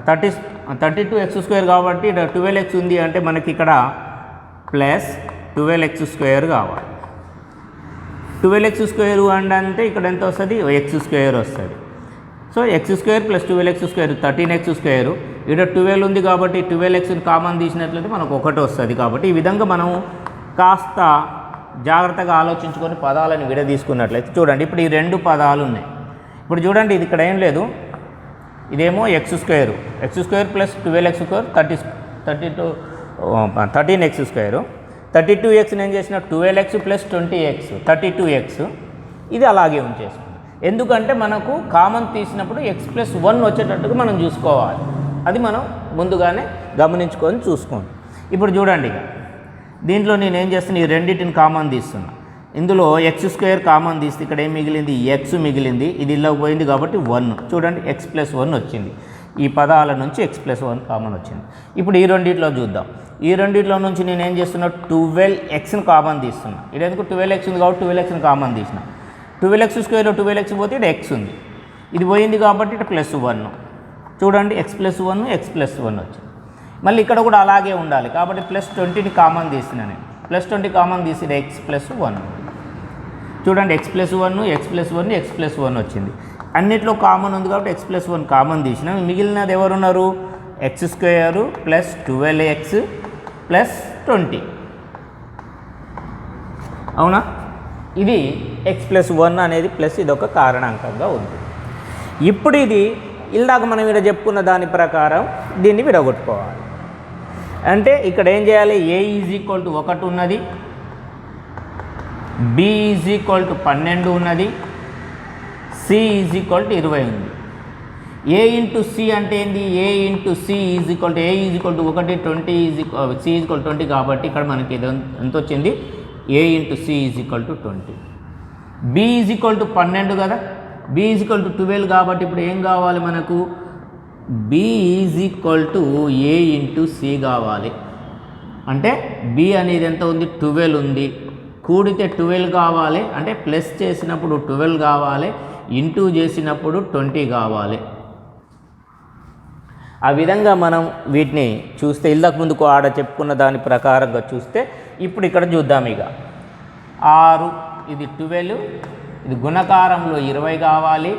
Speaker 1: 32x² కాబట్టి ఇక్కడ 12x ఉంది అంటే మనకి ఇక్కడ ప్లస్ 12x² కావాలి. 12x² అంటే ఇక్కడ ఎంత వస్తుంది x² వస్తుంది. So x² plus 12x² 13x². ఇక్కడ 12 ఉంది కాబట్టి 12xని కామన్ తీసినట్లయితే మనకు 1 వస్తుంది. కాబట్టి ఈ విధంగా మనం కాస్త జాగ్రత్తగా ఆలోచించుకొని పదాలను విడదీసుకున్నట్లయితే చూడండి ఇప్పుడు ఈ 2 పదాలు ఉన్నాయి. ఇప్పుడు చూడండి ఇది ఇక్కడ ఏం లేదు, ఇదేమో x² plus 12x² 13x². 32x నేను చేసిన 12x ప్లస్ 20x 32x. ఇది అలాగే ఉంచేసుకున్నాం. ఎందుకంటే మనకు కామన్ తీసినప్పుడు x+1 వచ్చేటట్టుగా మనం చూసుకోవాలి. అది మనం ముందుగానే గమనించుకొని చూసుకోండి. ఇప్పుడు చూడండి ఇక దీంట్లో నేను ఏం చేస్తున్నా ఈ రెండింటిని కామన్ తీస్తున్నా. ఇందులో x² కామన్ తీస్తే ఇక్కడ ఏం మిగిలింది x మిగిలింది. ఇది ఇలా పోయింది కాబట్టి 1. చూడండి x+1 వచ్చింది. ఈ పదాల నుంచి x+1 కామన్ వచ్చింది. ఇప్పుడు ఈ రెండిట్లో చూద్దాం. ఈ రెండిట్లో నుంచి నేను ఏం చేస్తున్నా 12xని కామన్ తీస్తున్నా. ఇది ఎందుకు 12x ఉంది కాబట్టి 12xని కామన్ తీసిన. 12x² 12x పోతే ఇక్కడ x ఉంది. ఇది పోయింది కాబట్టి ఇక్కడ +1. చూడండి x+1 వచ్చింది. మళ్ళీ ఇక్కడ కూడా అలాగే ఉండాలి కాబట్టి +20ని కామన్ తీసిన నేను. +20 కామన్ తీసిన x+1. చూడండి x+1 వచ్చింది. అన్నిట్లో కామన్ ఉంది కాబట్టి x+1 కామన్ తీసిన. మిగిలినది ఎవరున్నారు x² ప్లస్ 12x ప్లస్ 20. అవునా, ఇది x+1 అనేది ప్లస్ ఇది ఒక కారణాంకంగా ఉంది. ఇప్పుడు ఇది ఇందాక మనం ఇక్కడ చెప్పుకున్న దాని ప్రకారం దీన్ని విడగొట్టుకోవాలి. అంటే ఇక్కడ ఏం చేయాలి a = 1 ఉన్నది, b = 12 ఉన్నది, c = 20 ఉంది. a ఇంటూ c అంటే ఏంది a into c = a = 1 20 c = 20 కాబట్టి ఇక్కడ మనకి ఎంత వచ్చింది a ఇంటూ c = 20. b = 12 కదా, b = 12 కాబట్టి ఇప్పుడు ఏం కావాలి మనకు b = a ఇంటూ c కావాలి. అంటే b అనేది ఎంత ఉంది 12 ఉంది. కూడితే 12 కావాలి అంటే ప్లస్ చేసినప్పుడు 12 కావాలి, ఇంటూ చేసినప్పుడు 20 కావాలి. ఆ విధంగా మనం వీటిని చూస్తే ఇంతకు ముందుకు ఆడ చెప్పుకున్న దాని ప్రకారంగా చూస్తే ఇప్పుడు ఇక్కడ చూద్దాం. ఇక 6 ఇది 12, ఇది గుణకారంలో 20 కావాలి,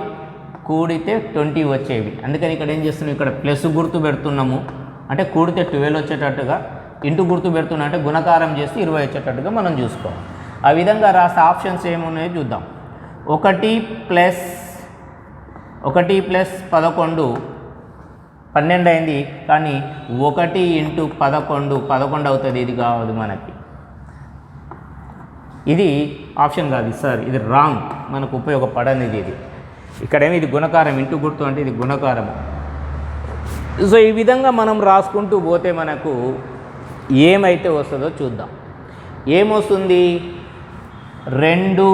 Speaker 1: కూడితే 20 వచ్చేవి. అందుకని ఇక్కడ ఏం చేస్తున్నాం ఇక్కడ ప్లస్ గుర్తు పెడుతున్నాము. అంటే కూడితే 12 వచ్చేటట్టుగా, ఇంటూ గుర్తు పెడుతున్నా అంటే గుణకారం చేస్తే 20 వచ్చేటట్టుగా మనం చూసుకోవాలి. ఆ విధంగా రాస్తే ఆప్షన్స్ ఏమున్నాయో చూద్దాం. 1 ప్లస్ 11 12 అయింది, కానీ 1 ఇంటూ 11 అవుతుంది. ఇది కావద్దు మనకి, ఇది ఆప్షన్ కాదు సార్, ఇది రాంగ్, మనకు ఉపయోగపడనిది ఇది. ఇక్కడేమి ఇది గుణకారం, ఇంటూ గుర్తు అంటే ఇది గుణకారం. సో ఈ విధంగా మనం రాసుకుంటూ పోతే మనకు ఏమైతే వస్తుందో చూద్దాం. ఏమొస్తుంది? 2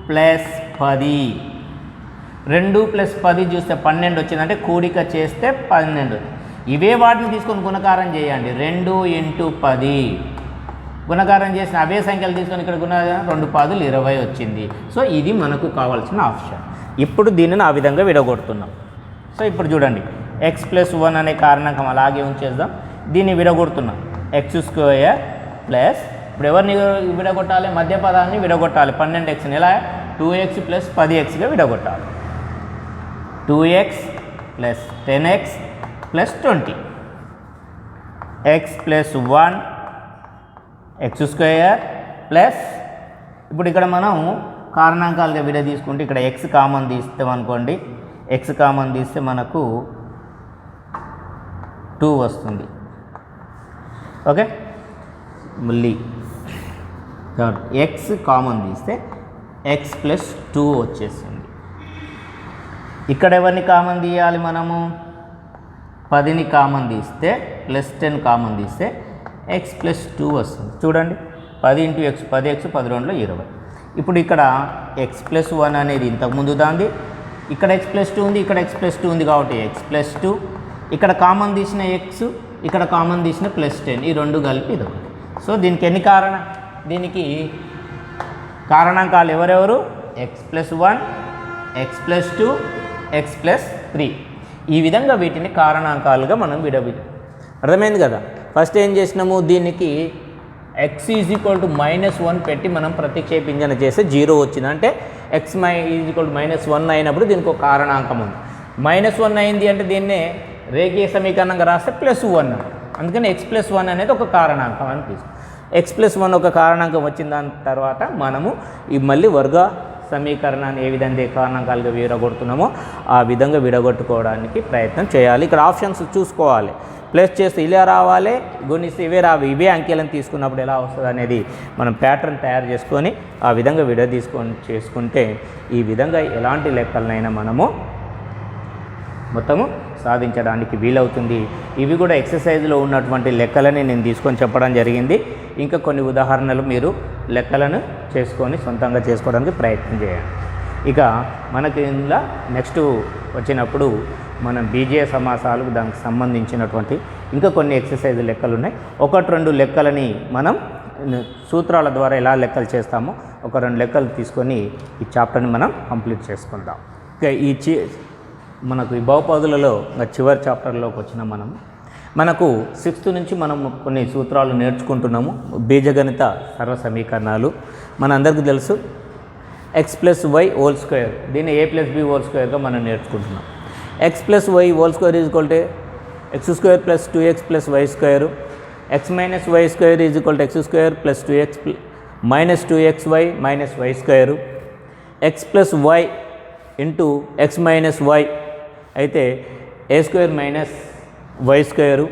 Speaker 1: ప్లస్ 10. 2 ప్లస్ 10 చూస్తే 12 వచ్చిందంటే కూడిక చేస్తే 12. ఇవే వాటిని తీసుకొని గుణకారం చేయండి. 2 ఇంటూ 10 గుణకారం చేసిన అవే సంఖ్యలు తీసుకొని ఇక్కడ 2 10 20 వచ్చింది. సో ఇది మనకు కావాల్సిన ఆప్షన్. ఇప్పుడు దీనిని ఆ విధంగా విడగొడుతున్నాం. సో ఇప్పుడు చూడండి, x+1 అనే కారణాంకం అలాగే ఉంచేద్దాం. దీన్ని విడగొడుతున్నాం. x² ప్లస్, ఇప్పుడు ఎవరిని విడగొట్టాలి? మధ్య పదాన్ని విడగొట్టాలి. 12xని ఎలా? 2x ప్లస్ 10xగా విడగొట్టాలి. 2x plus 10x plus 20. x+1 x² plus, ఇప్పుడు ఇక్కడ మనం కారణాంకాలుగా విడ తీసుకుంటే ఇక్కడ x కామన్ తీస్తాం అనుకోండి. x కామన్ తీస్తే మనకు 2 వస్తుంది. ఓకే, మళ్ళీ x కామన్ తీస్తే x+2 వచ్చేస్తుంది. ఇక్కడ ఎవరిని కామన్ తీయాలి మనము? 10ని కామన్ తీస్తే +10 కామన్ తీస్తే x+2 వస్తుంది. చూడండి, 10 ఇంటూ x 10x 12లో 20. ఇప్పుడు ఇక్కడ x+1 అనేది ఇంతకుముందు దాంది, ఇక్కడ x+2 ఉంది, ఇక్కడ x+2 ఉంది కాబట్టి x+2, ఇక్కడ కామన్ తీసిన x, ఇక్కడ కామన్ తీసిన +10, ఈ రెండు కలిపి ఇది ఒకటి. సో దీనికి దీనికి కారణాంకాలు ఎవరెవరు? x+1 x+2 x+3. ఈ విధంగా వీటిని కారణాంకాలుగా మనం అర్థమైంది కదా. ఫస్ట్ ఏం చేసినాము? దీనికి x -1 పెట్టి మనం ప్రతిక్షేపించన చేస్తే 0 వచ్చింది. అంటే x -1 అయినప్పుడు దీనికి ఒక కారణాంకం ఉంది. -1 అయింది అంటే దీన్నే రేఖీయ సమీకరణంగా రాస్తే +1. అందుకని x+1 అనేది ఒక కారణాంకం అని తీసుకుంటాం. x+1 ఒక కారణాంకం వచ్చిన దాని తర్వాత మనము ఈ మళ్ళీ వర్గ సమీకరణాన్ని ఏ విధంగా కారణాంకాలుగా విడగొడుతున్నామో ఆ విధంగా విడగొట్టుకోవడానికి ప్రయత్నం చేయాలి. ఇక్కడ ఆప్షన్స్ చూసుకోవాలి. ప్లస్ చేస్తే ఇలా రావాలి, గుణిస్తే ఇవే ఇవే అంకెలను తీసుకున్నప్పుడు ఎలా వస్తుంది అనేది మనం ప్యాటర్న్ తయారు చేసుకొని ఆ విధంగా చేసుకుంటే ఈ విధంగా ఎలాంటి లెక్కలనైనా మనము మొత్తము సాధించడానికి వీలవుతుంది. ఇవి కూడా ఎక్సర్సైజ్లో ఉన్నటువంటి లెక్కలని నేను తీసుకొని చెప్పడం జరిగింది. ఇంకా కొన్ని ఉదాహరణలు మీరు లెక్కలను చేసుకొని సొంతంగా చేసుకోవడానికి ప్రయత్నం చేయండి. ఇక మనకి ఇలా నెక్స్ట్ వచ్చినప్పుడు మనం బీజీయ సమాసాలు, దానికి సంబంధించినటువంటి ఇంకా కొన్ని ఎక్సర్సైజ్ లెక్కలు ఉన్నాయి. 1-2 లెక్కలని మనం సూత్రాల ద్వారా ఎలా లెక్కలు చేస్తామో 1-2 లెక్కలు తీసుకొని ఈ చాప్టర్ని మనం కంప్లీట్ చేసుకుందాం. ఇక మనకు ఈ బహుపదులలో చివరి చాప్టర్లోకి వచ్చిన మనకు 6th నుంచి మనం కొన్ని సూత్రాలు నేర్చుకుంటున్నాము. బీజగణిత సర్వ సమీకరణాలు మనందరికీ తెలుసు. x+y², దీన్ని a+b² మనం నేర్చుకుంటున్నాం. x+y² x² + 2x + y², x - y² x² + 2x - 2xy - y², x+y into x - y అయితే a² - y²,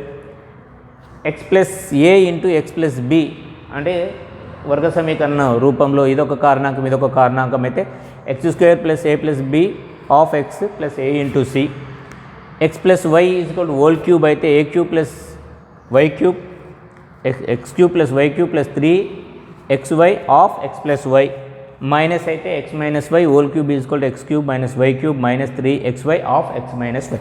Speaker 1: x+a into x+b అంటే వర్గ సమీకరణ రూపంలో ఇదొక కారణాంకం ఇదొక కారణాంకం అయితే x² + a + b of x + a into c, x+y = అయితే a³ + y³ x³ + y³ + 3xy of x+y minus అయితే x - y = x³ - y³ - 3xy of x - y.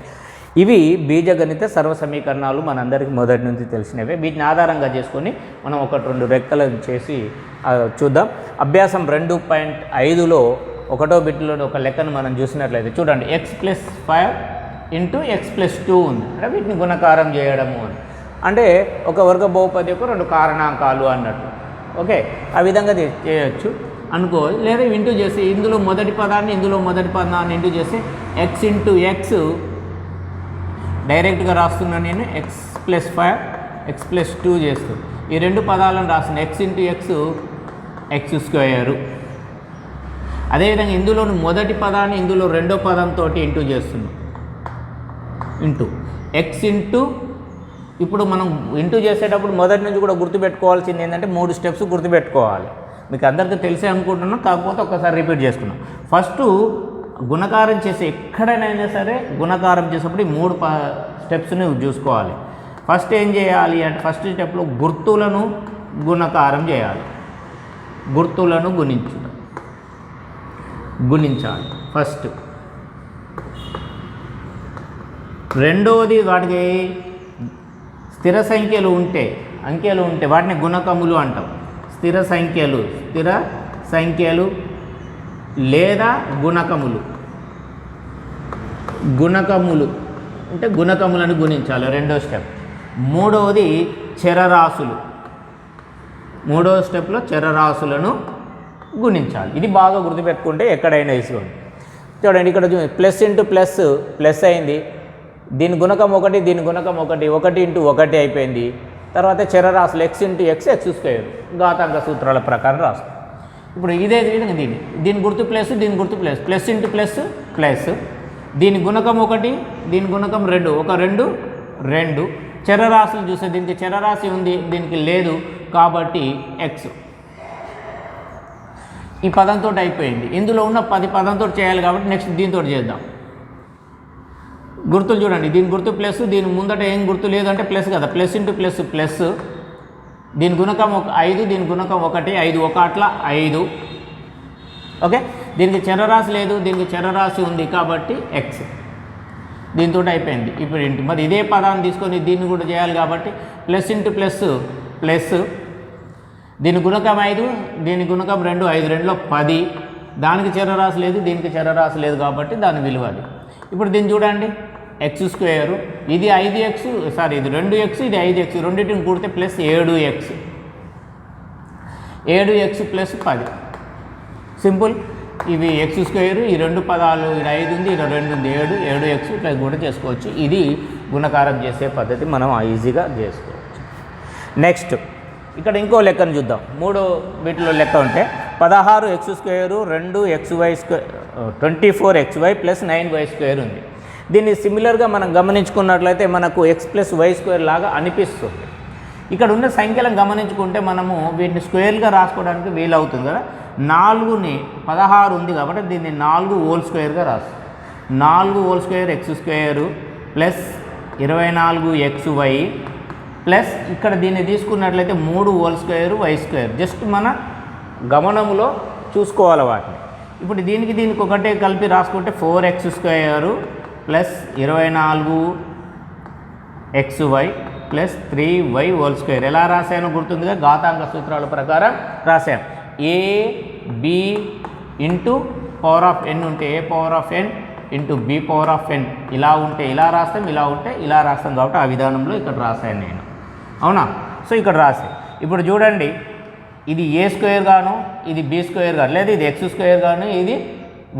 Speaker 1: ఇవి బీజగణిత సర్వ సమీకరణాలు మనందరికీ మొదటి నుంచి తెలిసినవే. వీటిని ఆధారంగా చేసుకొని మనం 1-2 లెక్కలను చేసి చూద్దాం. అభ్యాసం 2.5లో 1వ బిట్లో ఒక లెక్కను మనం చూసినట్లయితే చూడండి, x+5 ఇంటూ x+2 ఉంది. అంటే వీటిని గుణకారం చేయడము అని అంటే ఒక వర్గ బహుపది యొక్క 2 కారణాంకాలు అన్నట్టు. ఓకే, ఆ విధంగా చేయొచ్చు అనుకో. లేదా ఇంటూ చేసి ఇందులో మొదటి పదాన్ని ఇంటూ చేసి x ఇంటూ x డైరెక్ట్గా రాస్తున్నాను నేను. x+5 x+2 చేస్తూ ఈ 2 పదాలను రాసిన x into x X square. అదేవిధంగా ఇందులోని మొదటి పదాన్ని ఇందులో రెండో పదంతో ఇంటూ చేస్తున్నాం. ఇంటూ ఎక్స్ ఇంటూ, ఇప్పుడు మనం ఇంటూ చేసేటప్పుడు మొదటి నుంచి కూడా గుర్తుపెట్టుకోవాల్సింది ఏంటంటే 3 స్టెప్స్ గుర్తుపెట్టుకోవాలి. మీకు అందరికీ తెలిసే అనుకుంటున్నాం, కాకపోతే ఒకసారి రిపీట్ చేసుకున్నాం. ఫస్ట్ గుణకారం చేసే ఎక్కడైనా సరే గుణకారం చేసేటప్పుడు ఈ 3 స్టెప్స్ని చూసుకోవాలి. ఫస్ట్ ఏం చేయాలి అంటే ఫస్ట్ స్టెప్లో గుర్తులను గుణకారం చేయాలి. గుర్తులను గుణించాలి ఫస్ట్. రెండవది వాటికి స్థిర సంఖ్యలు ఉంటే వాటిని గుణకములు అంటాం. స్థిర సంఖ్యలు లేదా గుణకములు అంటే గుణకములను గుణించాలి రెండో స్టెప్. మూడవది చరరాశులు. మూడవ స్టెప్లో చరరాశులను గుణించాలి. ఇది బాగా గుర్తుపెట్టుకుంటే ఎక్కడైనా వేసుకోండి. చూడండి ఇక్కడ ప్లస్ ఇంటూ ప్లస్ అయింది. దీని గుణకం 1, దీని గుణకం 1, 1 ఇంటూ 1 అయిపోయింది. తర్వాత చరరాశులు ఎక్స్ ఇంటూ ఎక్స్ స్క్వేర్ ఘాతాంక సూత్రాల ప్రకారం రాస్తాం. ఇప్పుడు ఇదే విధంగా దీని గుర్తు ప్లస్, దీని గుర్తు ప్లస్ ఇంటూ ప్లస్, దీని గుణకం 1, దీని గుణకం 2, 1 2. చరరాశులు చూస్తే దీనికి చరరాశి ఉంది, దీనికి లేదు కాబట్టి ఎక్స్. ఈ పదంతో అయిపోయింది. ఇందులో ఉన్న 10 పదంతో చేయాలి కాబట్టి నెక్స్ట్ దీంతో చేద్దాం. గుర్తులు చూడండి, దీని గుర్తు ప్లస్, దీని ముందట ఏం గుర్తు లేదు అంటే ప్లస్ కదా, ప్లస్ ఇంటూ ప్లస్. దీని గుణకం 5, దీని గుణకం 1, 5 1 5. ఓకే, దీనికి చరరాశి లేదు, దీనికి చరరాశి ఉంది కాబట్టి ఎక్స్. దీంతో అయిపోయింది. ఇప్పుడు మరి ఇదే పదాన్ని తీసుకొని దీన్ని కూడా చేయాలి కాబట్టి ప్లస్ ఇంటూ ప్లస్. దీని గుణకం 5, దీని గుణకం 2, 5 2 10. దానికి చరరాశి లేదు, దీనికి చరరాశి లేదు కాబట్టి దాని విలువ అది. ఇప్పుడు దీన్ని చూడండి, ఎక్స్ స్క్వేరు, ఇది 5x, ఇది 2x, ఇది 5x, రెండింటిని కూడితే plus 7x. 7x plus 10 simple. ఇవి ఎక్స్ స్క్వేరు, ఈ 2 పదాలు, ఇది 5 ఉంది, ఇది 2 ఉంది, 7x ప్లస్ కూడా చేసుకోవచ్చు. ఇది గుణకారం చేసే పద్ధతి, మనం ఈజీగా చేసుకోవచ్చు. నెక్స్ట్ ఇక్కడ ఇంకో లెక్కను చూద్దాం. 3 వీటిలో లెక్క ఉంటే 16x square 2xy square 24xy plus 9y square ఉంది. దీన్ని సిమిలర్గా మనం గమనించుకున్నట్లయితే మనకు x ప్లస్ y స్క్వేర్ లాగా అనిపిస్తుంది. ఇక్కడ ఉన్న సంఖ్యలను గమనించుకుంటే మనము వీటిని స్క్వేర్గా రాసుకోవడానికి వీలవుతుంది కదా. 4ని 16 ఉంది కాబట్టి దీన్ని 4 హోల్ స్క్వేర్గా రాస్తాం. 4 whole square X square plus 24xy plus ఇక్కడ దీన్ని తీసుకున్నట్లయితే 3 whole square Y square. Just మన గమనములో చూసుకోవాలి వాటిని. ఇప్పుడు దీనికి ఒకటే కలిపి రాసుకుంటే 4x square plus 24xy plus 3y whole square. ఎలా రాశాను గుర్తుందిగా, ఘాతాంక సూత్రాల ప్రకారం రాశాను. A b into power of n ఉంటే a power of n into b power of n. ఇలా ఉంటే ఇలా రాస్తాం, ఇలా ఉంటే ఇలా రాస్తాం కాబట్టి ఆ విధానంలో ఇక్కడ రాశాను నేను. అవునా? సో ఇక్కడ రాసే. ఇప్పుడు చూడండి, ఇది ఏ స్క్వేర్ గాను, ఇది బి స్క్వేర్ గాను, లేదా ఇది ఎక్స్ స్క్వేర్ గాను, ఇది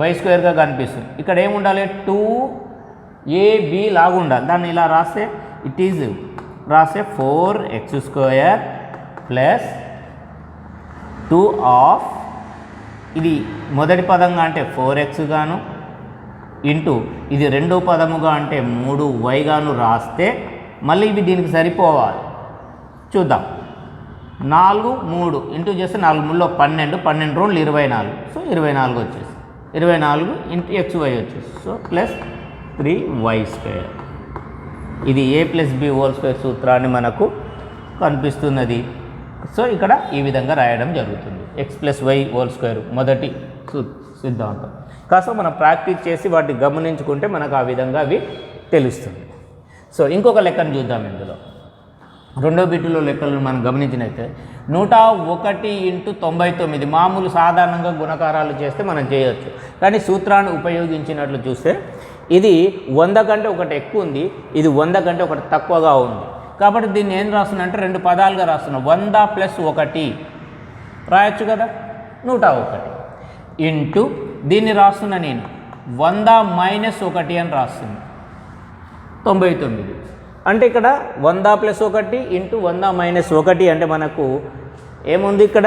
Speaker 1: వై స్క్వేర్గా కనిపిస్తుంది. ఇక్కడ ఏముండాలి, 2ab లాగా ఉండాలి. దాన్ని ఇలా రాస్తే ఇట్ ఈజ్ రాస్తే 4x స్క్వేర్ ప్లస్ 2 ఆఫ్, ఇది మొదటి పదంగా అంటే 4x గాను ఇంటూ ఇది రెండో పదముగా అంటే 3y గాను రాస్తే మళ్ళీ ఇవి దీనికి సరిపోవాలి. చూద్దాం. 4 3 ఇంటూ చేస్తే 4 3లో 12, 12 2 24. సో 24 వచ్చేసి 24 ఇంటూ xy వచ్చేసి సో ప్లస్ 3y స్క్వేర్. ఇది A plus B whole square సూత్రాన్ని మనకు కనిపిస్తున్నది. సో ఇక్కడ ఈ విధంగా రాయడం జరుగుతుంది. X plus Y whole square మొదటి సిద్ధాంతం. కాస్త మనం ప్రాక్టీస్ చేసి వాటిని గమనించుకుంటే మనకు ఆ విధంగా అవి తెలుస్తుంది. సో ఇంకొక లెక్కను చూద్దాం. ఇందులో రెండో బిట్టులో లెక్కలను మనం గమనించినట్లయితే 101/99 మామూలు సాధారణంగా గుణకారాలు చేస్తే మనం చేయవచ్చు. కానీ సూత్రాన్ని ఉపయోగించినట్లు చూస్తే ఇది 100 కంటే ఒకటి ఎక్కువ ఉంది, ఇది 100 కంటే ఒకటి తక్కువగా ఉంది. కాబట్టి దీన్ని ఏం రాస్తున్నా అంటే 2 పదాలుగా రాస్తున్నా. 100 + 1 రాయొచ్చు కదా, 101 ఇంటూ దీన్ని రాస్తున్నా నేను 100 - 1 అని రాస్తున్నా 99. అంటే ఇక్కడ 100 + 1 ఇంటూ 100 - 1 అంటే మనకు ఏముంది, ఇక్కడ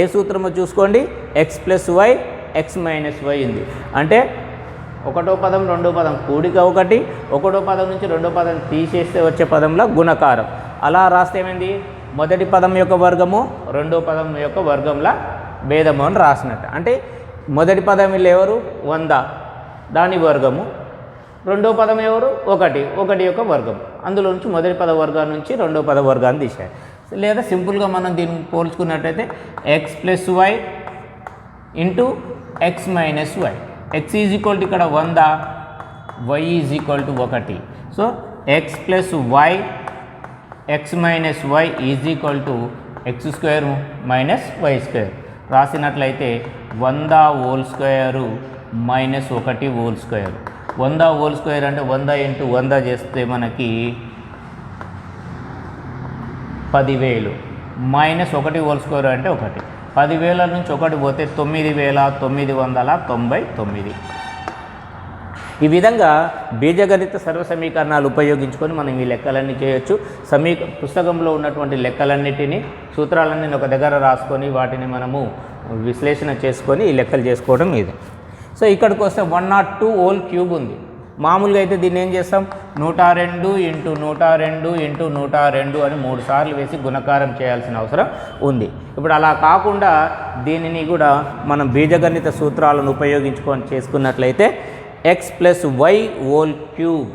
Speaker 1: ఏ సూత్రమో చూసుకోండి, X plus why X minus Y ఉంది. అంటే ఒకటో పదం రెండో పదం కూడిక ఒకటి, ఒకటో పదం నుంచి రెండో పదం తీసేస్తే వచ్చే పదంలో గుణకారం. అలా రాస్తే ఏమైంది, మొదటి పదం యొక్క వర్గము రెండో పదం యొక్క వర్గంలా భేదము అని రాసినట్టు. అంటే మొదటి పదం ఎవరు 100, దాని వర్గము. రెండో పదం ఎవరు 1, 1 యొక్క వర్గం. అందులో నుంచి మొదటి పద వర్గాన్ని నుంచి రెండో పద వర్గాన్ని తీసేయాలి. లేదా సింపుల్గా మనం దీన్ని పోల్చుకున్నట్టయితే x plus y into x minus y. X is equal to ఇక్కడ 100, y is equal to 1. So x plus why X minus y is equal to x square minus y square రాసినట్లయితే 100 whole square minus 1 whole square. 100 whole square అంటే 100 into 100 చేస్తే మనకి 10,000 minus 1 whole square అంటే 1. 10,000 నుంచి 1 పోతే 9,999. ఈ విధంగా బీజగణిత సర్వ సమీకరణాలు ఉపయోగించుకొని మనం ఈ లెక్కలన్నీ చేయొచ్చు. పుస్తకంలో ఉన్నటువంటి లెక్కలన్నిటినీ సూత్రాలన్నీ ఒక దగ్గర రాసుకొని వాటిని మనము విశ్లేషణ చేసుకొని ఈ లెక్కలు చేసుకోవడం ఇది. సో ఇక్కడికి వస్తే 102 హోల్ క్యూబ్ ఉంది. మామూలుగా అయితే దీన్ని ఏం చేస్తాం, 102 ఇంటూ 102 ఇంటూ 102 అని 3 సార్లు వేసి గుణకారం చేయాల్సిన అవసరం ఉంది. ఇప్పుడు అలా కాకుండా దీనిని కూడా మనం బీజగణిత సూత్రాలను ఉపయోగించుకొని చేసుకున్నట్లయితే X plus Y whole cube,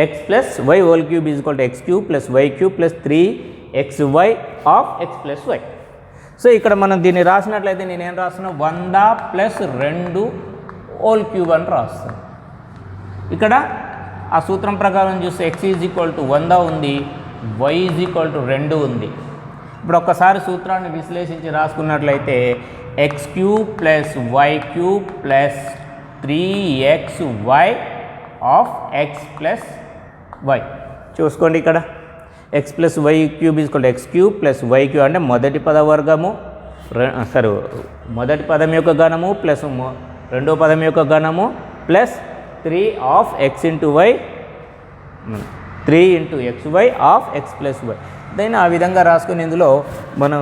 Speaker 1: X plus Y whole cube is equal to X cube plus why cube plus 3xy of X plus Y. So ఇక్కడ మనం దీన్ని రాసినట్లయితే నేనేం రాస్తున్నా, 100 ప్లస్ 2 హోల్ క్యూబ్ అని రాస్తాను. ఇక్కడ ఆ సూత్రం ప్రకారం చూస్తే ఎక్స్ ఈజ్ ఈక్వల్ టు 100 ఉంది, వై ఈజ్ ఈక్వల్ టు 2 ఉంది. ఇప్పుడు ఒక్కసారి సూత్రాన్ని విశ్లేషించి రాసుకున్నట్లయితే x cube plus why cube plus 3xy of X plus y. చూసుకోండి ఇక్కడ x plus why cube is equal to X cube plus why cube అంటే మొదటి పద వర్గము, మొదటి పదం యొక్క గణము ప్లస్ రెండో పదం యొక్క గణము plus 3 of x into y, 3 into xy of X plus y. దాన్ని ఆ విధంగా రాసుకుని ఇందులో మనం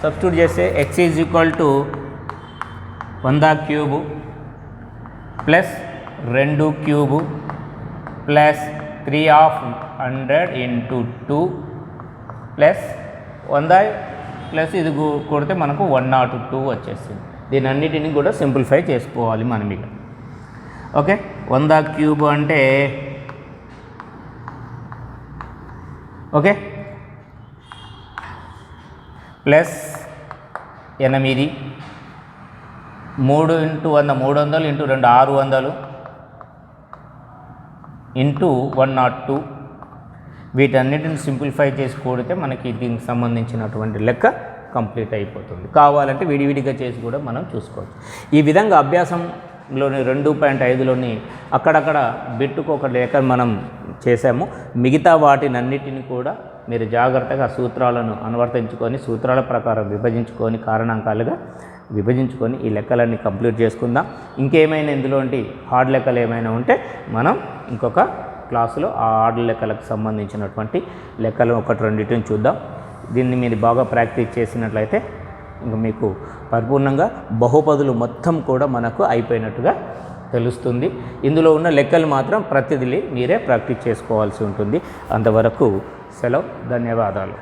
Speaker 1: సబ్స్టిట్యూట్ చేస్తే x is equal to 100 cube plus 2 cube plus 3 of 100 into 2 plus 100 plus ఇది కొడితే మనకు 102 వచ్చేసింది. దీని అన్నిటిని కూడా సింప్లిఫై చేసుకోవాలి మనం ఇక. ఓకే, 100 క్యూబ్ అంటే okay plus 8, 3 into 100 300 into 2 600 into 102. వీటన్నిటిని సింప్లిఫై చేసి కూడితే మనకి దీనికి సంబంధించినటువంటి లెక్క కంప్లీట్ అయిపోతుంది. కావాలంటే విడివిడిగా చేసి కూడా మనం చూసుకోవచ్చు. ఈ విధంగా అభ్యాసంలోని 2.5లోని అక్కడక్కడ బిట్టుకు ఒక లెక్క మనం చేసాము. మిగతా వాటినన్నిటిని కూడా మీరు జాగ్రత్తగా సూత్రాలను అనువర్తించుకొని సూత్రాల ప్రకారం విభజించుకొని కారణాంకాలుగా విభజించుకొని ఈ లెక్కలన్నీ కంప్లీట్ చేసుకుందాం. ఇంకేమైనా ఇందులోంటి హార్డ్ లెక్కలు ఏమైనా ఉంటే మనం ఇంకొక క్లాసులో ఆ హార్డ్ లెక్కలకు సంబంధించినటువంటి లెక్కలు 1-2 చూద్దాం. దీన్ని మీరు బాగా ప్రాక్టీస్ చేసినట్లయితే ఇంకా మీకు పరిపూర్ణంగా బహుపదులు మొత్తం కూడా మనకు అయిపోయినట్టుగా తెలుస్తుంది. ఇందులో ఉన్న లెక్కలు మాత్రం ప్రతిదీ మీరే ప్రాక్టీస్ చేసుకోవాల్సి ఉంటుంది. అంతవరకు సెలవు, ధన్యవాదాలు.